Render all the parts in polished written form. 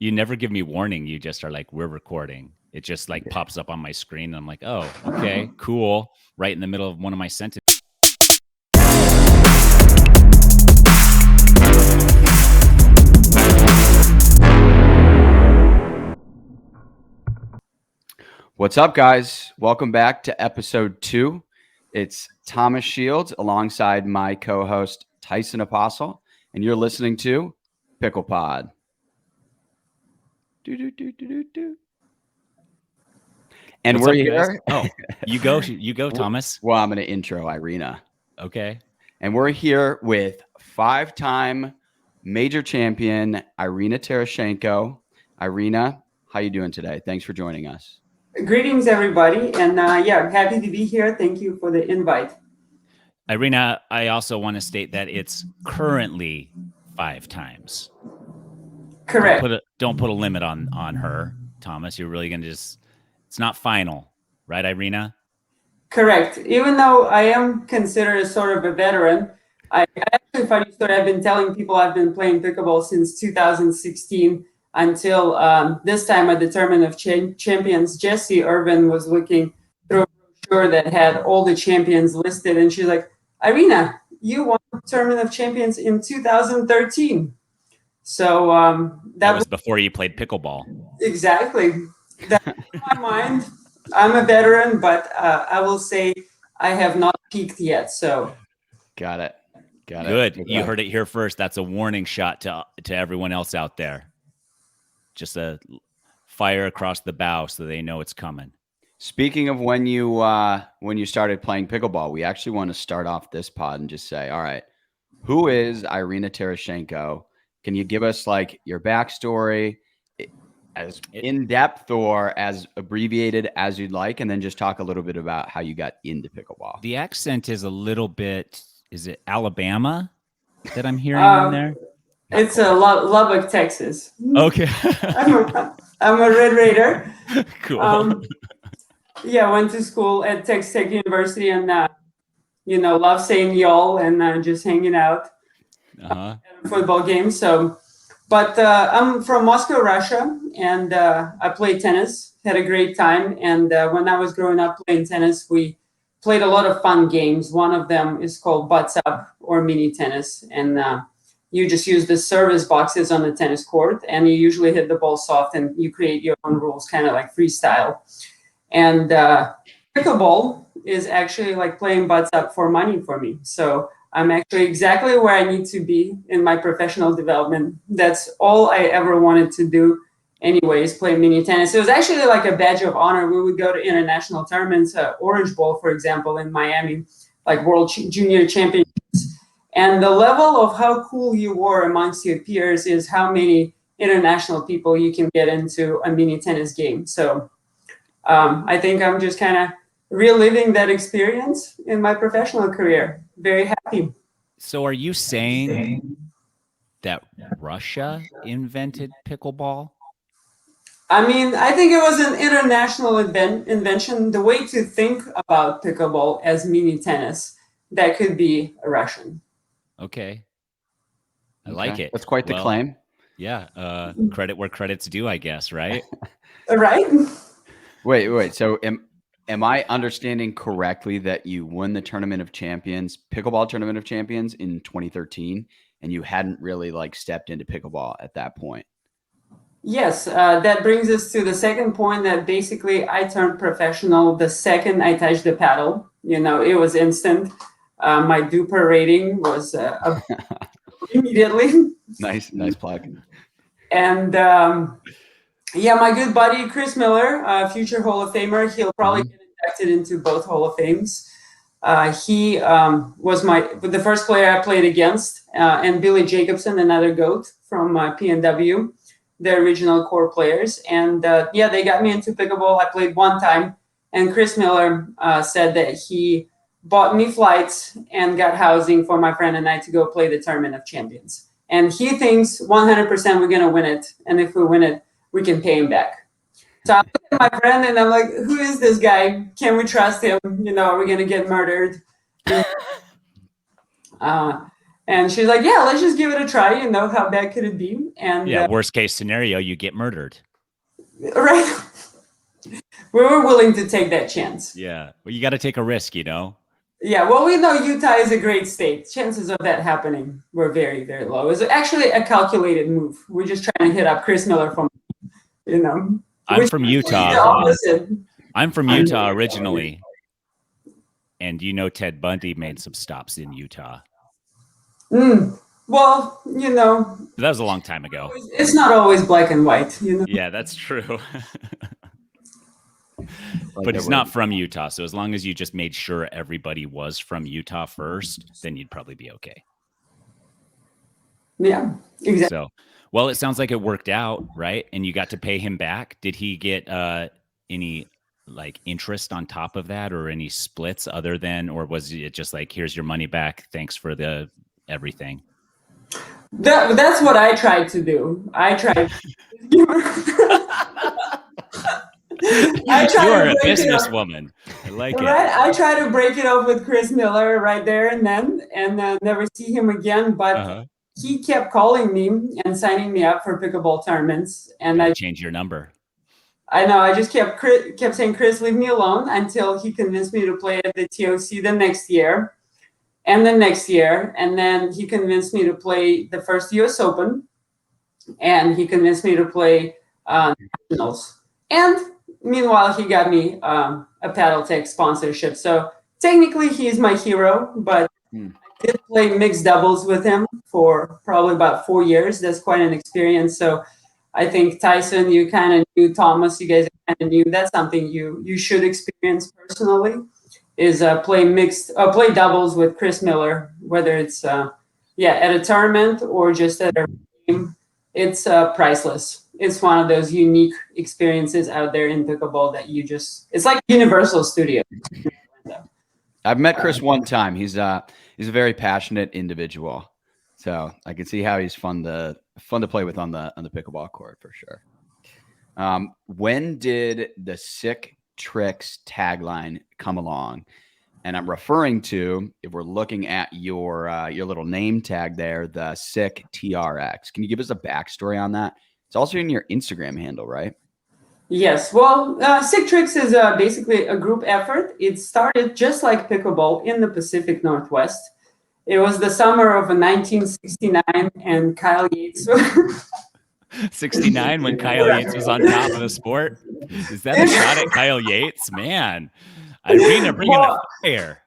You never give me warning. You just are like, we're recording. It just like pops up on my screen. And I'm like, oh, okay, cool. Right in the middle of one of my sentences. What's up, guys? Welcome back to episode 2. It's Thomas Shields alongside my co-host Tyson Apostol, and you're listening to PicklePod. And What's we're up, here. Guys? Oh, you go, Thomas. Well, I'm going to intro Irina. Okay. And we're here with 5-time major champion Irina Tereschenko. Irina, how you doing today? Thanks for joining us. Greetings, everybody. And I'm happy to be here. Thank you for the invite. Irina, I also want to state that it's currently 5 times. Correct. Don't put a limit on her, Thomas. You're really going to it's not final, right, Irina? Correct. Even though I am considered sort of a veteran, I actually, funny story, I've been telling people I've been playing pickleball since 2016 until this time at the Tournament of Champions. Jessie Irvin was looking through a brochure that had all the champions listed, and she's like, Irina, you won the Tournament of Champions in 2013. So that was before you played pickleball. Exactly. That's in my mind. I'm a veteran, but I will say I have not peaked yet. So, got it. Good. You heard it here first. That's a warning shot to everyone else out there. Just a fire across the bow so they know it's coming. Speaking of when you started playing pickleball, we actually want to start off this pod and just say, all right, who is Irina Tereschenko? Can you give us like your backstory, as in-depth or as abbreviated as you'd like, and then just talk a little bit about how you got into pickleball? The accent is a little bit, is it Alabama that I'm hearing in there? It's Lubbock, Texas. Okay. I'm a Red Raider. Cool. I went to school at Texas Tech University and, love saying y'all and just hanging out at a football game. So, but I'm from Moscow, Russia, and I played tennis, had a great time. And when I was growing up playing tennis, we played a lot of fun games. One of them is called Butts Up or mini tennis. And you just use the service boxes on the tennis court, and you usually hit the ball soft and you create your own rules, kind of like freestyle. And pickleball is actually like playing Butts Up for money for me. So I'm actually exactly where I need to be in my professional development. That's all I ever wanted to do anyways, play mini tennis. It was actually like a badge of honor. We would go to international tournaments, Orange Bowl, for example, in Miami, like World Junior Championships. And the level of how cool you were amongst your peers is how many international people you can get into a mini tennis game. So I think I'm just kind of reliving that experience in my professional career. Very happy. So are you saying that Russia invented pickleball? I mean, I think it was an international invention. The way to think about pickleball as mini tennis, that could be a Russian. Okay. I like it. That's quite the claim. Yeah. Credit where credit's due, I guess, right? Right. Wait. So am I understanding correctly that you won the Tournament of Champions, Pickleball Tournament of Champions in 2013, and you hadn't really like stepped into pickleball at that point? Yes, that brings us to the second point, that basically I turned professional the second I touched the paddle. It was instant. My Duper rating was immediately. Nice plug. And my good buddy Chris Miller, future Hall of Famer, he'll probably get inducted into both Hall of Fames. He was the first player I played against, and Billy Jacobson, another GOAT from PNW, the original core players. And they got me into pickleball. I played one time, and Chris Miller said that he bought me flights and got housing for my friend and I to go play the Tournament of Champions. And he thinks 100% we're going to win it. And if we win it, we can pay him back. So I look at my friend and I'm like, who is this guy? Can we trust him? Are we going to get murdered? And And she's like, yeah, let's just give it a try. How bad could it be? And yeah, worst case scenario, you get murdered. Right. We were willing to take that chance. Yeah. Well, you got to take a risk, Yeah. Well, we know Utah is a great state. Chances of that happening were very, very low. It was actually a calculated move. We're just trying to hit up Chris Miller from, I'm from Utah. The opposite. I'm from Utah originally. And Ted Bundy made some stops in Utah. Well, that was a long time ago. It's not always black and white, Yeah, that's true. But he's not from Utah, so as long as you just made sure everybody was from Utah first, then you'd probably be okay. Yeah, exactly. So, well, it sounds like it worked out, right? And you got to pay him back. Did he get any interest on top of that, or any splits other than, or was it just like, here's your money back, thanks for the everything? That's what I tried to do. I tried. You are a businesswoman. I like it. Right? I try to break it up with Chris Miller right there and then, and never see him again. But he kept calling me and signing me up for pickleball tournaments. And I changed your number. I know. I just kept saying, Chris, leave me alone, until he convinced me to play at the TOC the next year. And the next year. And then he convinced me to play the first US Open. And he convinced me to play Nationals. And meanwhile, he got me a Paddle Tech sponsorship. So technically, he's my hero. But I did play mixed doubles with him for probably about 4 years. That's quite an experience. So I think Tyson, you kind of knew. Thomas, you guys kind of knew. That's something you should experience personally. Is play doubles with Chris Miller, whether it's at a tournament or just at a game. It's priceless. It's one of those unique experiences out there in pickleball that it's like Universal Studios. I've met Chris one time. He's a very passionate individual, so I can see how he's fun to play with on the pickleball court for sure. When did the Sick Trix tagline come along? And I'm referring to, if we're looking at your little name tag there, the Sick TRX. Can you give us a backstory on that? It's also in your Instagram handle, right? Yes. Well, Sick Trix is basically a group effort. It started just like pickleball in the Pacific Northwest. It was the summer of 1969, and Kyle Yates. 69 when Kyle Yates was on top of the sport. Is that a shot at Kyle Yates? Man, Irina bringing the fire.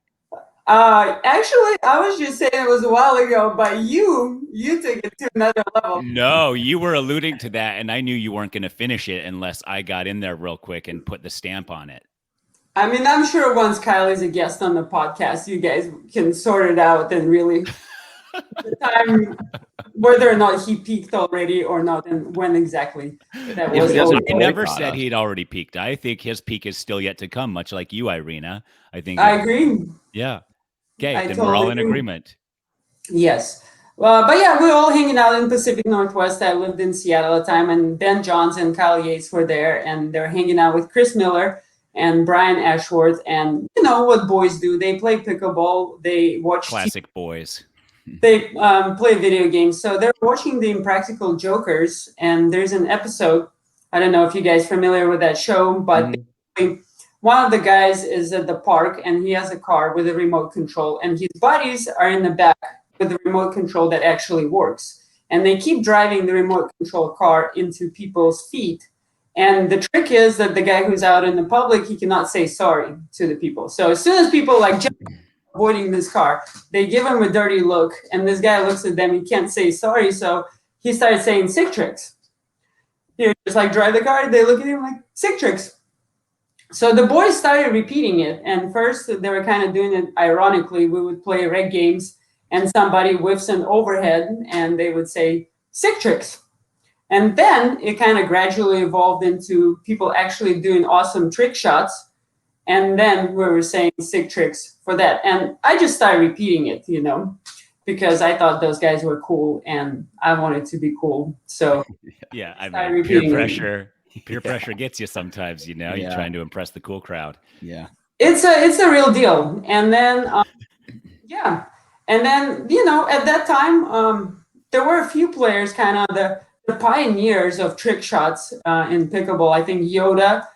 Actually, I was just saying it was a while ago, but you took it to another level. No, you were alluding to that, and I knew you weren't going to finish it unless I got in there real quick and put the stamp on it. I mean, I'm sure once Kyle is a guest on the podcast, you guys can sort it out and really the time, whether or not he peaked already or not, and when exactly that was. He never said he'd already peaked. I think his peak is still yet to come, much like you, Irina. I agree. Yeah. Okay, then we're all in agreement. Yes. But yeah, we're all hanging out in Pacific Northwest. I lived in Seattle at the time, and Ben Johns and Kyle Yates were there, and they're hanging out with Chris Miller and Brian Ashworth, and you know what boys do. They play pickleball. They watch classic boys. They play video games. So they're watching the Impractical Jokers, and there's an episode. I don't know if you guys are familiar with that show, but one of the guys is at the park, and he has a car with a remote control, and his buddies are in the back with the remote control that actually works. And they keep driving the remote control car into people's feet. And the trick is that the guy who's out in the public, he cannot say sorry to the people. So as soon as people jump avoiding this car, they give him a dirty look, and this guy looks at them. He can't say sorry, so he started saying Sick Trix. He just drive the car. They look at him like Sick Trix. So the boys started repeating it, and first they were kind of doing it ironically. We would play reg games, and somebody whiffs an overhead, and they would say Sick Trix. And then it kind of gradually evolved into people actually doing awesome trick shots. And then we were saying Sick Trix for that. And I just started repeating it, because I thought those guys were cool and I wanted to be cool. So yeah, I mean, peer pressure gets you sometimes, you're trying to impress the cool crowd. Yeah. It's a real deal. And then, And then, at that time, there were a few players, kind of the pioneers of trick shots in pickleball. I think Yoda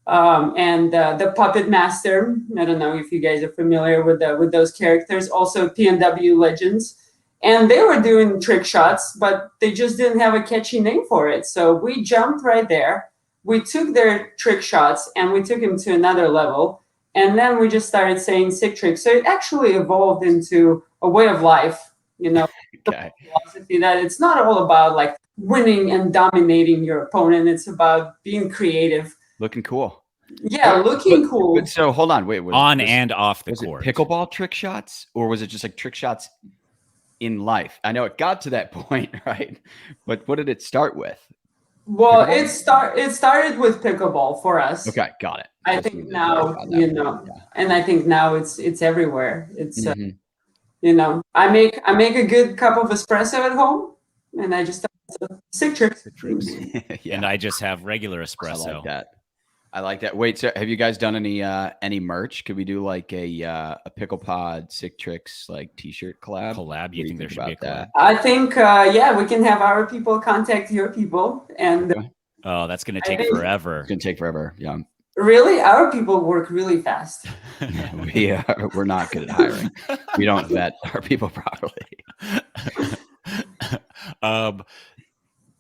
and the Puppet Master. I don't know if you guys are familiar with those characters. Also, PNW legends. And they were doing trick shots, but they just didn't have a catchy name for it. So we jumped right there. We took their trick shots and we took them to another level. And then we just started saying Sick Trix. So it actually evolved into a way of life, Okay. philosophy that it's not all about like winning and dominating your opponent. It's about being creative. Looking cool. Yeah, looking cool. But so hold on, wait. On and off the was court. it pickleball trick shots, or was it just like trick shots in life? I know it got to that point, right? But what did it start with? Well, it started with pickleball for us. Okay, got it. I think now, and I think now it's everywhere. It's I make a good cup of espresso at home, and I just Sick Trix. Yeah. And I just have regular espresso. I like that. Wait, so have you guys done any merch? Could we do like a PicklePod Sick Trix like t-shirt collab? You think there should be a collab? I think we can have our people contact your people, and oh, that's gonna take forever. It's gonna take forever. Yeah. Really, our people work really fast. We're not good at hiring. We don't vet our people properly.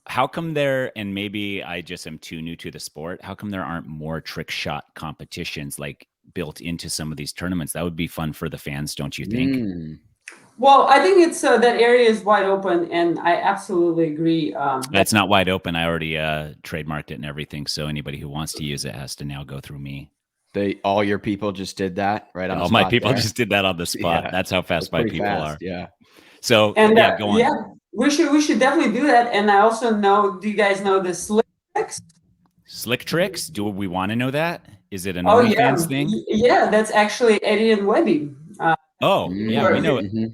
How come there, and maybe I just am too new to the sport, how come there aren't more trick shot competitions like built into some of these tournaments? That would be fun for the fans, don't you think? Well, I think it's that area is wide open, and I absolutely agree. That's not wide open. I already trademarked it and everything, so anybody who wants to use it has to now go through me. All your people just did that, right? All my people just did that on the spot. Yeah. That's how fast my people are. Yeah. So go on. Yeah, we should definitely do that. And I also know. Do you guys know the Slick Trix? Slick Trix? Do we want to know that? Is it an OnlyFans thing? Yeah, that's actually Eddie and Webby. We know it.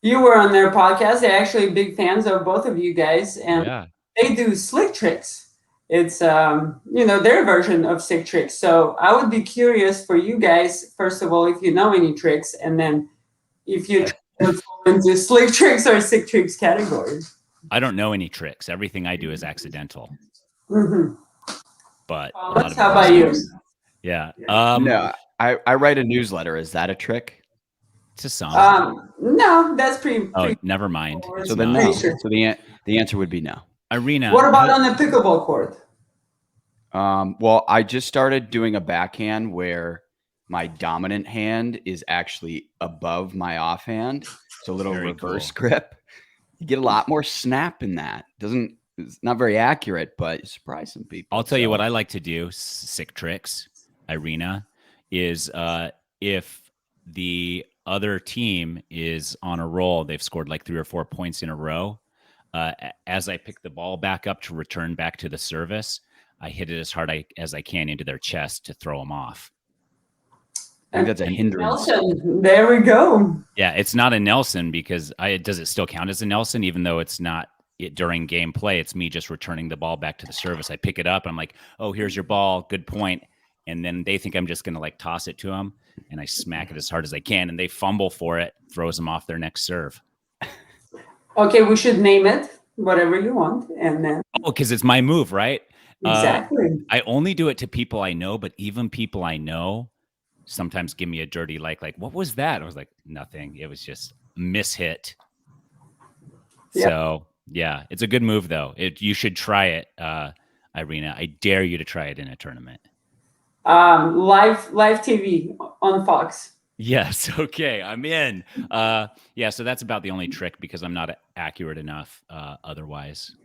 You were on their podcast. They're actually big fans of both of you guys, and they do Slick Trix. It's their version of Sick Trix. So I would be curious for you guys, first of all, if you know any tricks, and then if you into Slick Trix or Sick Trix categories. I don't know any tricks. Everything I do is accidental. But how about you? Yeah. No, I write a newsletter. Is that a trick? It's a song. No, that's pretty. Oh, never mind. So then no. So the answer would be no. Irina. What about on the pickleball court? Well, I just started doing a backhand where my dominant hand is actually above my offhand. So a little reverse grip. You get a lot more snap in that. It's not very accurate, but it surprised some people. I'll tell you what I like to do, Sick Trix, Irina, is if the other team is on a roll, they've scored like 3 or 4 points in a row. As I pick the ball back up to return back to the service, I hit it as hard as I can into their chest to throw them off. I think that's a hindrance. Nelson, there we go. Yeah, it's not a Nelson because does it still count as a Nelson even though it's not during gameplay? It's me just returning the ball back to the service. I pick it up. I'm like, oh, here's your ball. Good point. And then they think I'm just going to like toss it to them, and I smack it as hard as I can, and they fumble for it, throws them off their next serve. Okay, we should name it whatever you want, and then because it's my move, right? Exactly. I only do it to people I know, but even people I know sometimes give me a dirty like what was that? I was like, nothing. It was just mishit. Yeah. So yeah, it's a good move though. You should try it, Irina. I dare you to try it in a tournament. Live TV on Fox. Yes. Okay. I'm in. So that's about the only trick because I'm not accurate enough otherwise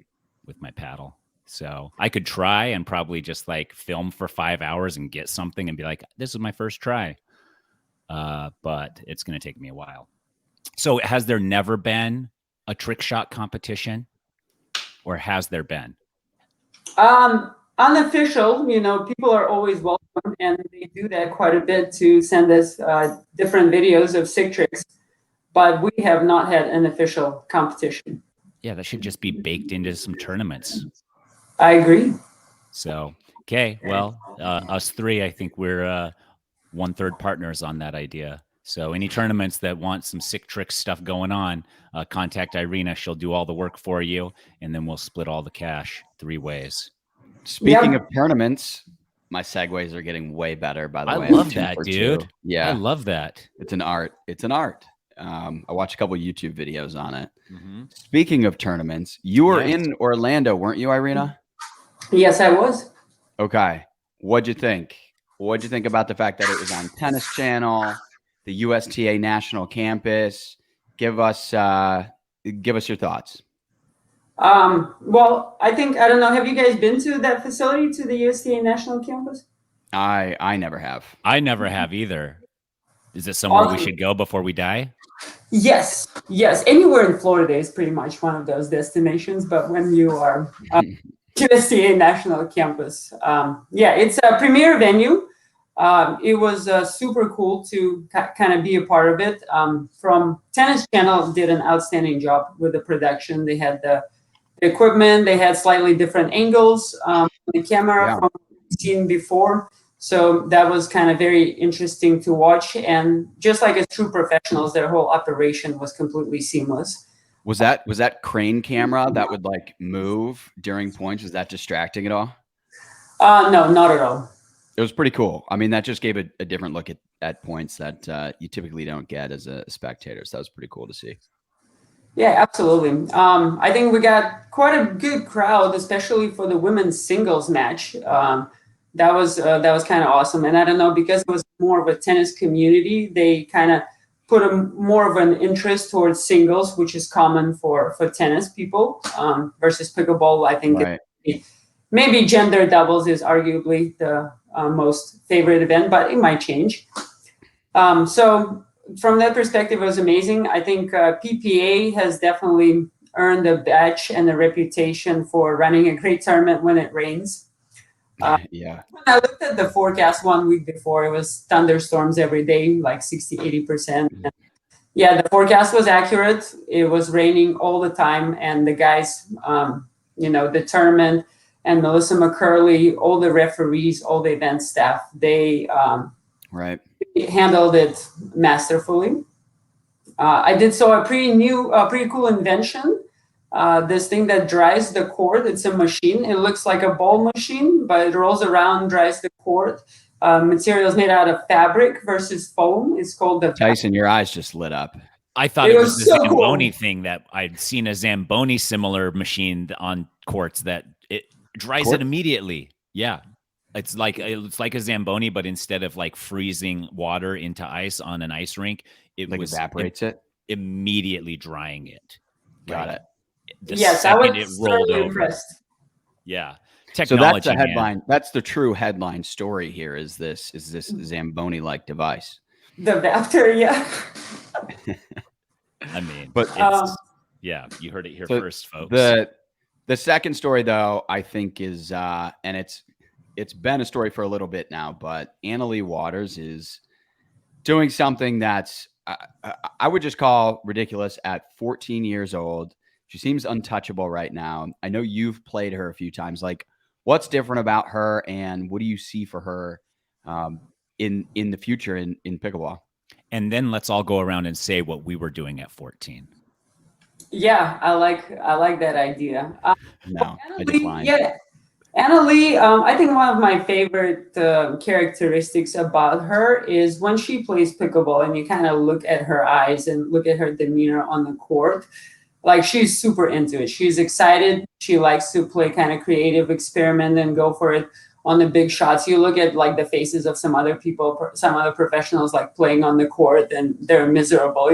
with my paddle. So I could try and probably just like film for 5 hours and get something and be like, this is my first try. But it's going to take me a while. So has there never been a trick shot competition, or has there been? Unofficial, people are always welcome, and they do that quite a bit to send us different videos of Sick Trix, but we have not had an official competition. Yeah, that should just be baked into some tournaments. I agree. So, okay, well, us three, I think we're 1/3 partners on that idea. So any tournaments that want some Sick Trix stuff going on, contact Irina. She'll do all the work for you, and then we'll split all the cash 3 ways. Speaking of tournaments, my segues are getting way better, by the way. I love that, dude. Yeah. I love that. It's an art. It's an art. I watched a couple of YouTube videos on it. Speaking of tournaments, you were in Orlando, weren't you, Irina? Yes, I was. Okay. What'd you think? What'd you think about the fact that it was on Tennis Channel, the USTA National Campus? Give us your thoughts. Well, I don't know. Have you guys been to that facility, to the USTA National Campus? I never have. I never have either. Is it somewhere we should go before we die? Yes. Anywhere in Florida is pretty much one of those destinations. But when you are USTA National Campus, it's a premier venue. It was super cool to kind of be a part of it. From Tennis Channel did an outstanding job with the production. They had the equipment. They had slightly different angles on the camera from what we've seen before. So that was kind of very interesting to watch. And just like as true professionals, their whole operation was completely seamless. Was that crane camera that would like move during points? Was that distracting at all? No, not at all. It was pretty cool. I mean, that just gave a different look at points that you typically don't get as a spectator. So that was pretty cool to see. Yeah, absolutely. I think we got quite a good crowd, especially for the women's singles match. That was kind of awesome. And I don't know, because it was more of a tennis community, they kind of put more of an interest towards singles, which is common for tennis people, versus pickleball. I think maybe gender doubles is arguably the most favorite event, but it might change. So from that perspective, it was amazing. I think PPA has definitely earned a badge and a reputation for running a great tournament when it rains. When I looked at the forecast 1 week before, it was thunderstorms every day, like 60-80%. Yeah, the forecast was accurate. It was raining all the time, and the guys, the tournament and Melissa McCurley, all the referees, all the event staff, they handled it masterfully. I did saw a pretty cool invention. This thing that dries the court. It's a machine. It looks like a ball machine, but it rolls around, dries the court. Materials made out of fabric versus foam. It's called the Tyson. Your eyes just lit up. I thought it was the so Zamboni thing that I'd seen a Zamboni similar machine on courts that it dries it immediately. Yeah. It's like a Zamboni, but instead of like freezing water into ice on an ice rink, it evaporates it, immediately drying it. Got it. The second it rolled over. Impressed. Yeah. Technology, so that's the headline. That's the true headline story here. Is this Zamboni-like device? The Vaptor, yeah. I mean, but it's, you heard it here first, folks. The second story, though, I think is, and it's been a story for a little bit now, but Anna Leigh Waters is doing something that's I would just call ridiculous at 14 years old. She seems untouchable right now. I know you've played her a few times. Like, what's different about her, and what do you see for her in the future in pickleball? And then let's all go around and say what we were doing at 14. Yeah, I like that idea. No, I decline. Yeah, Anna Leigh, I think one of my favorite characteristics about her is when she plays pickleball and you kind of look at her eyes and look at her demeanor on the court, like she's super into it. She's excited. She likes to play kind of creative, experiment and go for it on the big shots. You look at like the faces of some other people, some other professionals like playing on the court and they're miserable,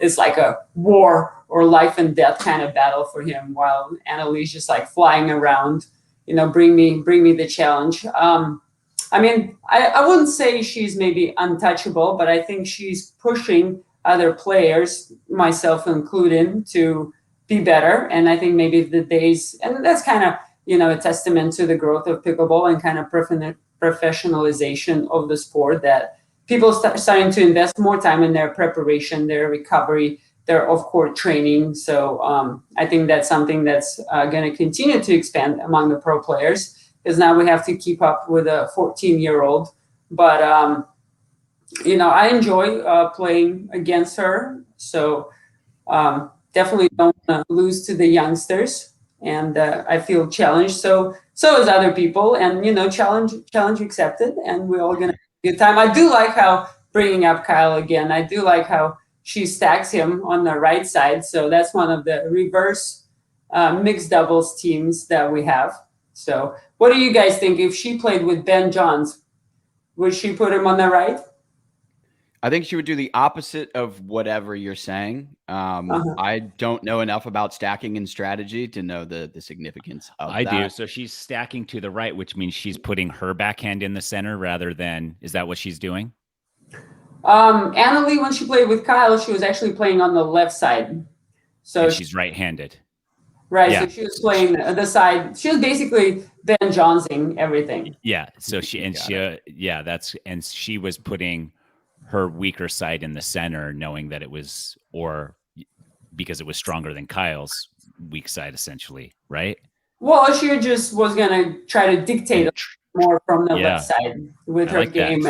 It's like a war or life and death kind of battle for him, while Anna Leigh's just like flying around, bring me the challenge. I mean, I wouldn't say she's maybe untouchable, but I think she's pushing other players, myself included, to be better. And I think maybe the days, and that's kind of, a testament to the growth of pickleball and kind of professionalization of the sport, that people starting to invest more time in their preparation, their recovery, their off-court training. So I think that's something that's going to continue to expand among the pro players, because now we have to keep up with a 14-year-old. But I enjoy playing against her. So definitely don't lose to the youngsters. And I feel challenged. So as other people. And, challenge accepted. And we're all going to have a good time. I do like how, bringing up Kyle again, I do like how she stacks him on the right side. So that's one of the reverse mixed doubles teams that we have. So what do you guys think? If she played with Ben Johns, would she put him on the right? I think she would do the opposite of whatever you're saying. I don't know enough about stacking and strategy to know the significance of that. I do. So she's stacking to the right, which means she's putting her backhand in the center rather than, is that what she's doing? Anna Leigh, when she played with Kyle, she was actually playing on the left side. So she's right-handed. Right. Yeah. So she was playing the side. She was basically Ben Johnsing everything. Yeah. So she was putting her weaker side in the center, knowing that it was, or because it was stronger than Kyle's weak side, essentially, right? Well, she just was gonna try to dictate more from the left side with her game.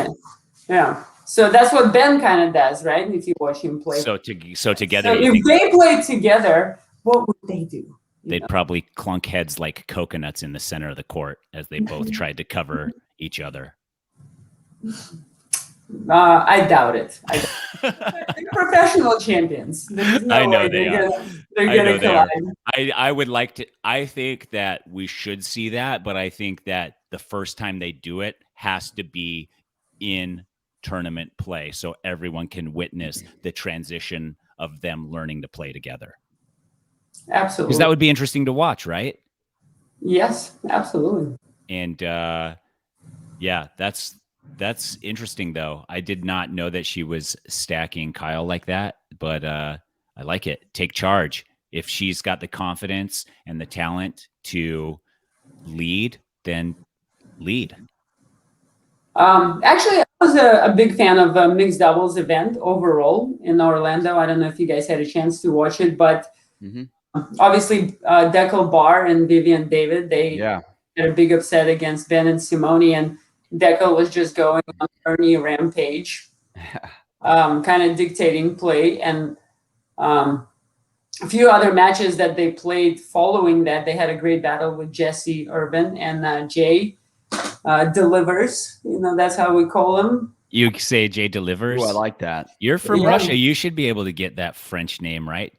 Yeah. So that's what Ben kind of does, right? If you watch him play. So together. So if they played together, what would they do? They'd probably clunk heads like coconuts in the center of the court as they both tried to cover each other. I doubt it. They're professional champions. I know they are. They're gonna collide. I would like to. I think that we should see that, but I think that the first time they do it has to be in tournament play, so everyone can witness the transition of them learning to play together. Absolutely. Because that would be interesting to watch, right? Yes, absolutely. And that's interesting, though. I did not know that she was stacking Kyle like that, but I like it. Take charge. If she's got the confidence and the talent to lead, then lead. Actually, I was a big fan of a mixed doubles event overall in Orlando. I don't know if you guys had a chance to watch it, but obviously Deckel Barr and Vivian David, they had a big upset against Ben and Simone, and Deckel was just going on Ernie rampage, kind of dictating play. And a few other matches that they played following that, they had a great battle with Jesse Urban and Jay Delivers. That's how we call him. You say Jay Delivers? Oh, I like that. You're from Russia. You should be able to get that French name right.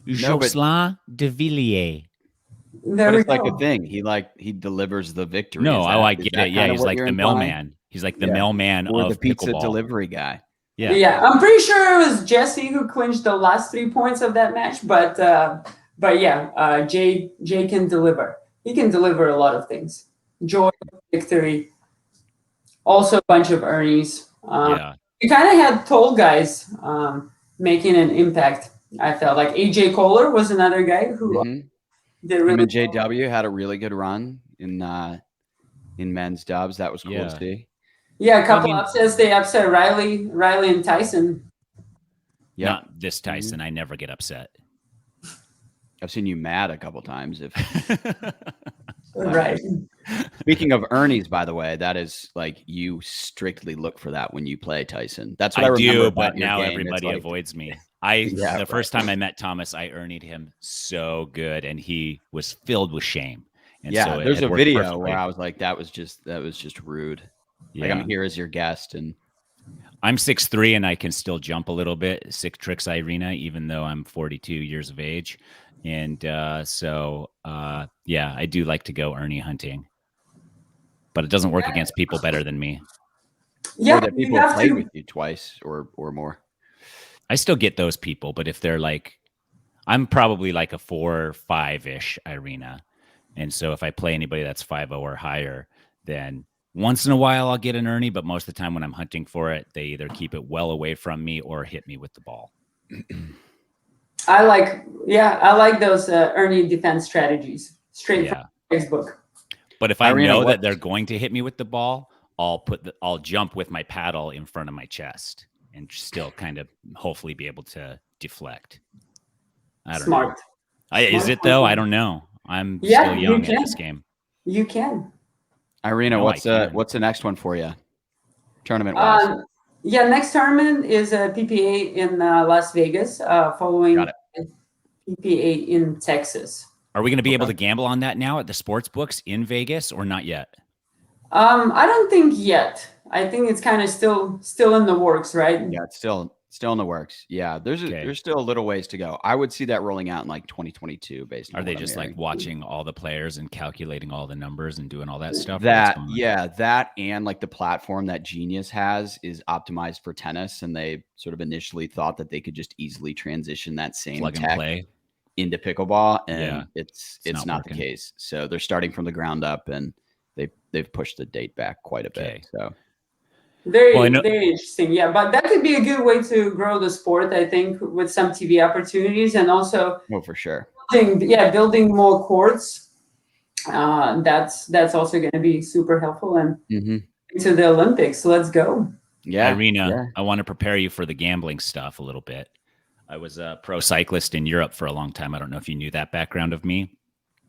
Jocelyn de Villiers. But it's like a thing. He delivers the victory. No, I get it. Yeah, he's like the mailman. He's like the mailman or of the pizza pickleball. Delivery guy. Yeah. I'm pretty sure it was Jesse who clinched the last 3 points of that match. But yeah, Jay can deliver. He can deliver a lot of things. Joy, victory. Also a bunch of Ernies. You kind of had tall guys making an impact. I felt like AJ Kohler was another guy who did really. Him and JW had a really good run in men's dubs. That was cool to see. Yeah, a couple upsets. They upset Riley and Tyson. Yeah, not this Tyson. I never get upset. I've seen you mad a couple times. Right. Speaking of Ernie's, by the way, that is like you strictly look for that when you play Tyson. That's what I remember do, about but now game. everybody avoids me. The first time I met Thomas, I Ernied him so good, and he was filled with shame. And so there's a video where I was like, that was just rude. Like, I'm here as your guest, and I'm 6'3", and I can still jump a little bit. Sick Trix Irina, even though I'm 42 years of age. And I do like to go Ernie hunting, but it doesn't work against people better than me. Yeah, or that people have played with you twice or more. I still get those people, but if they're like, I'm probably like a 4 or 5-ish Irina, and so if I play anybody that's 5-0 or higher, then once in a while I'll get an Ernie, but most of the time when I'm hunting for it, they either keep it well away from me or hit me with the ball. I like those Ernie defense strategies straight from the textbook. But if I know that they're going to hit me with the ball, I'll jump with my paddle in front of my chest and still kind of hopefully be able to deflect. I don't know. Is it though? I don't know. I'm still young at this game. You can. Irina, what's the next one for you? Tournament wise. Yeah, next tournament is a PPA in Las Vegas, following PPA in Texas. Are we going to be able to gamble on that now at the sports books in Vegas or not yet? I don't think yet. I think it's kind of still in the works, right? Yeah, it's still in the works. Yeah, there's still a little ways to go. I would see that rolling out in like 2022 based on Are they just like watching all the players and calculating all the numbers and doing all that stuff? That and like the platform that Genius has is optimized for tennis, and they sort of initially thought that they could just easily transition that same plug and play into pickleball, and it's not the case. So they're starting from the ground up, and they've pushed the date back quite a bit. So very interesting. Yeah, but that could be a good way to grow the sport, I think, with some TV opportunities, and also for sure. Building more courts. That's also going to be super helpful, and to the Olympics. Let's go. Yeah, Irina, I want to prepare you for the gambling stuff a little bit. I was a pro cyclist in Europe for a long time. I don't know if you knew that background of me.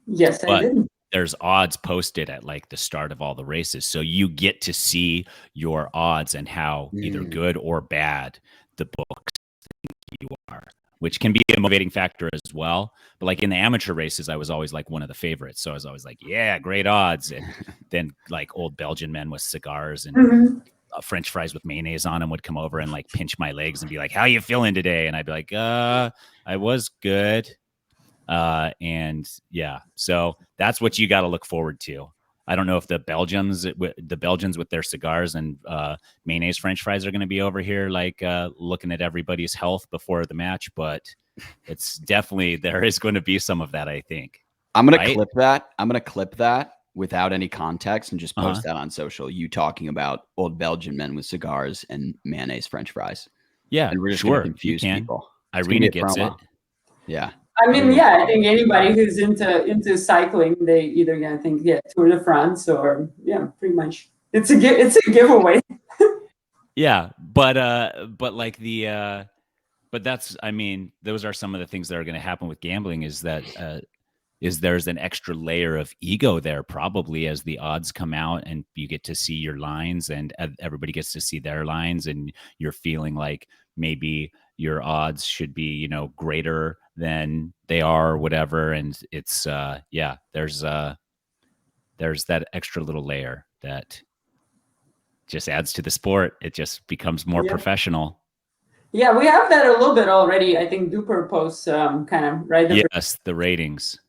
Yes, I did. There's odds posted at like the start of all the races. So you get to see your odds and how either good or bad the books think you are, which can be a motivating factor as well. But like in the amateur races, I was always like one of the favorites. So I was always like, yeah, great odds. And then like old Belgian men with cigars and French fries with mayonnaise on them would come over and like pinch my legs and be like, how you feeling today? And I'd be like, I was good. And yeah, so that's what you got to look forward to. I don't know if the Belgians with their cigars and mayonnaise French fries are going to be over here like looking at everybody's health before the match, but it's definitely, there is going to be some of that, I think. I'm going to clip that. I'm going to clip that without any context and just post that on social. You talking about old Belgian men with cigars and mayonnaise French fries. Yeah, and we're just going to confuse people. Irina gets it. Yeah. I mean, I think anybody who's into cycling, they either gonna think Tour de France or pretty much it's a giveaway. Yeah, but like but that's, I mean, those are some of the things that are going to happen with gambling. Is that there's an extra layer of ego there probably as the odds come out and you get to see your lines and everybody gets to see their lines and you're feeling like maybe your odds should be, greater than they are or whatever. And it's, there's that extra little layer that just adds to the sport. It just becomes more professional. Yeah, we have that a little bit already. I think Duper posts kind of right. Yes, the ratings.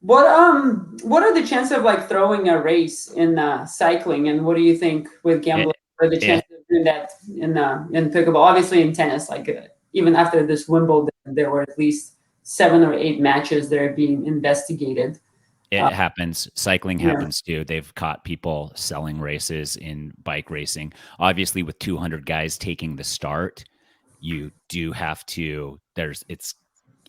What are the chances of like throwing a race in cycling, and what do you think with gambling? Or the chances of doing that in pickleball? Obviously, in tennis, like even after this Wimbledon, there were at least 7 or 8 matches that are being investigated. It happens. Cycling happens too. They've caught people selling races in bike racing. Obviously, with 200 guys taking the start, you do have to.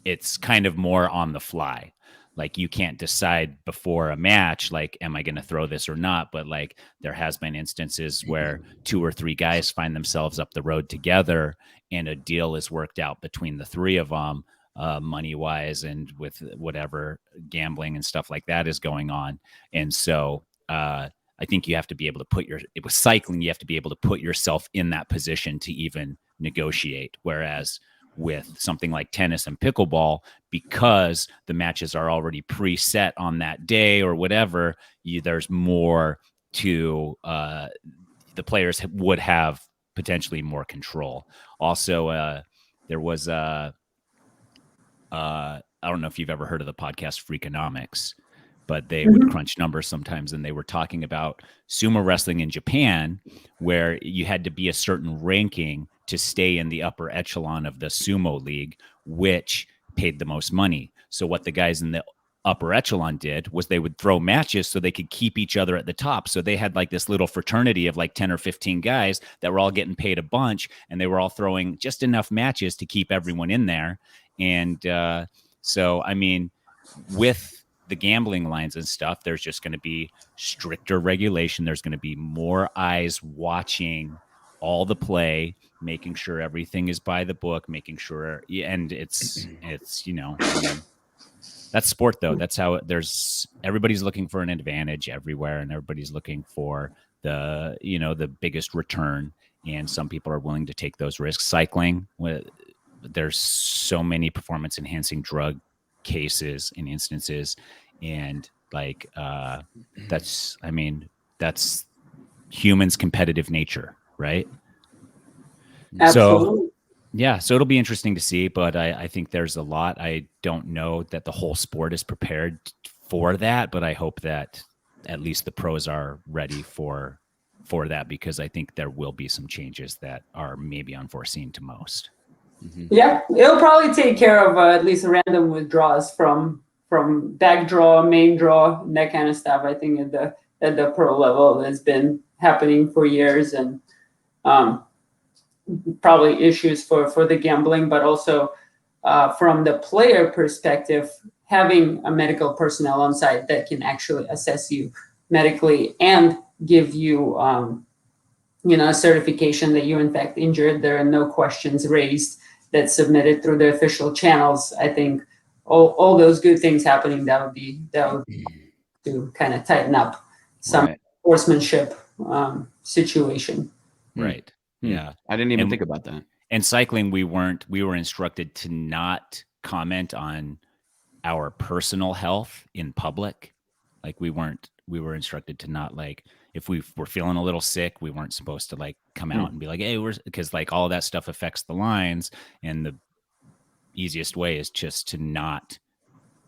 It's kind of more on the fly. Like you can't decide before a match, like, am I going to throw this or not? But like there has been instances where 2 or 3 guys find themselves up the road together and a deal is worked out between the 3 of them, money wise and with whatever gambling and stuff like that is going on. And so I think you have to be able to with cycling, you have to be able to put yourself in that position to even negotiate. Whereas with something like tennis and pickleball, because the matches are already preset on that day or whatever, there's more to the players would have potentially more control. Also, there was I don't know if you've ever heard of the podcast Freakonomics, but they would crunch numbers sometimes, and they were talking about sumo wrestling in Japan, where you had to be a certain ranking to stay in the upper echelon of the sumo league, which paid the most money. So what the guys in the upper echelon did was they would throw matches so they could keep each other at the top. So they had like this little fraternity of like 10 or 15 guys that were all getting paid a bunch, and they were all throwing just enough matches to keep everyone in there. And so, I mean, with the gambling lines and stuff, there's just going to be stricter regulation. There's going to be more eyes watching all the play, making sure everything is by the book, making sure, and it's that's sport though. That's how everybody's looking for an advantage everywhere, and everybody's looking for the biggest return. and some people are willing to take those risks. Cycling, there's so many performance enhancing drug cases and instances, and like that's humans' competitive nature, right? Absolutely. So it'll be interesting to see, but I think there's a lot. I don't know that the whole sport is prepared for that, but I hope that at least the pros are ready for that, because I think there will be some changes that are maybe unforeseen to most. Yeah, it'll probably take care of at least random withdrawals from back draw, main draw, and that kind of stuff. I think at the pro level has been happening for years, and probably issues for the gambling, but also from the player perspective, having a medical personnel on site that can actually assess you medically and give you a certification that you're in fact injured. There are no questions raised that's submitted through the official channels. I think all those good things happening, that would be to kind of tighten up some sportsmanship situation. Right. Yeah. I didn't even think about that. And cycling, we were instructed to not comment on our personal health in public. Like we were instructed to not, like, if we were feeling a little sick, we weren't supposed to like come out and be like, hey, because like all of that stuff affects the lines. And the easiest way is just to not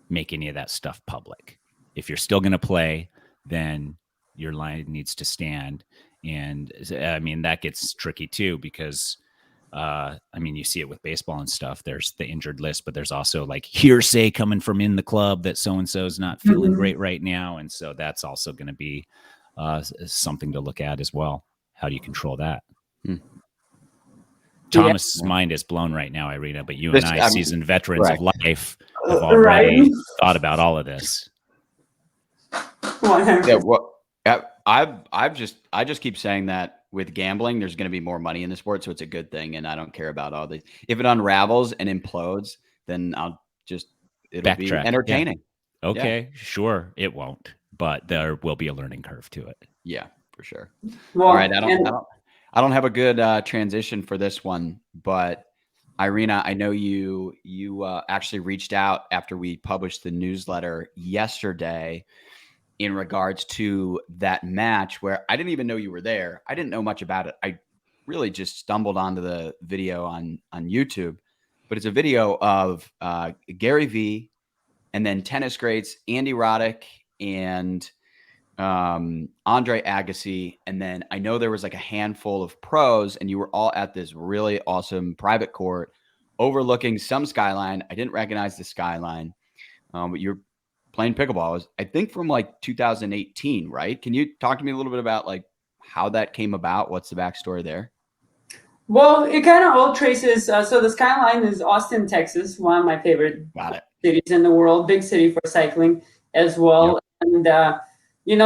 make any of that stuff public. If you're still going to play, then your line needs to stand. And I mean, that gets tricky too, because you see it with baseball and stuff. There's the injured list, but there's also like hearsay coming from in the club that so-and-so is not feeling great right now. And so that's also going to be something to look at as well. How do you control that? Thomas's mind is blown right now, Irina, but you and I, seasoned veterans of life, have already thought about all of this. Yeah, well, I just keep saying that with gambling, there's going to be more money in the sport, so it's a good thing, and I don't care about all these. If it unravels and implodes, then it'll be entertaining. Yeah. Okay, sure, it won't, but there will be a learning curve to it. Yeah, for sure. Well, all right, I don't have a good transition for this one, but Irina, I know you actually reached out after we published the newsletter yesterday in regards to that match where I didn't even know you were there. I didn't know much about it. I really just stumbled onto the video on YouTube, but it's a video of Gary Vee and then tennis greats Andy Roddick and Andre Agassi. And then I know there was like a handful of pros, and you were all at this really awesome private court overlooking some skyline. I didn't recognize the skyline, but you're playing pickleball. Was, I think, from like 2018, right? Can you talk to me a little bit about like how that came about? What's the backstory there? Well, it kind of all traces. So the skyline is Austin, Texas, one of my favorite cities in the world, big city for cycling as well. Yep. And,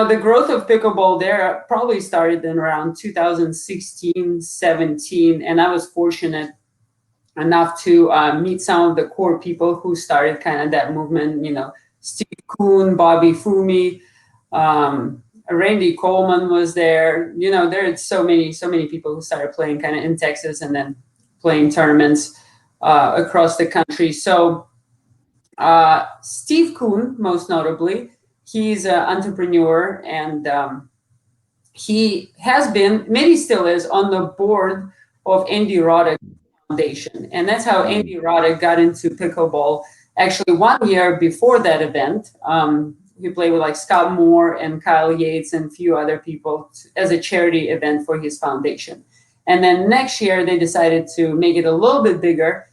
the growth of pickleball there probably started in around 2016, 17. And I was fortunate enough to meet some of the core people who started kind of that movement, Steve Kuhn, Bobby Fumi, Randy Coleman was there. There are so many people who started playing kind of in Texas and then playing tournaments across the country. So Steve Kuhn, most notably, he's an entrepreneur, and he has been, maybe still is, on the board of Andy Roddick Foundation. And that's how Andy Roddick got into pickleball. Actually, 1 year before that event, he played with like Scott Moore and Kyle Yates and a few other people as a charity event for his foundation. And then next year, they decided to make it a little bit bigger.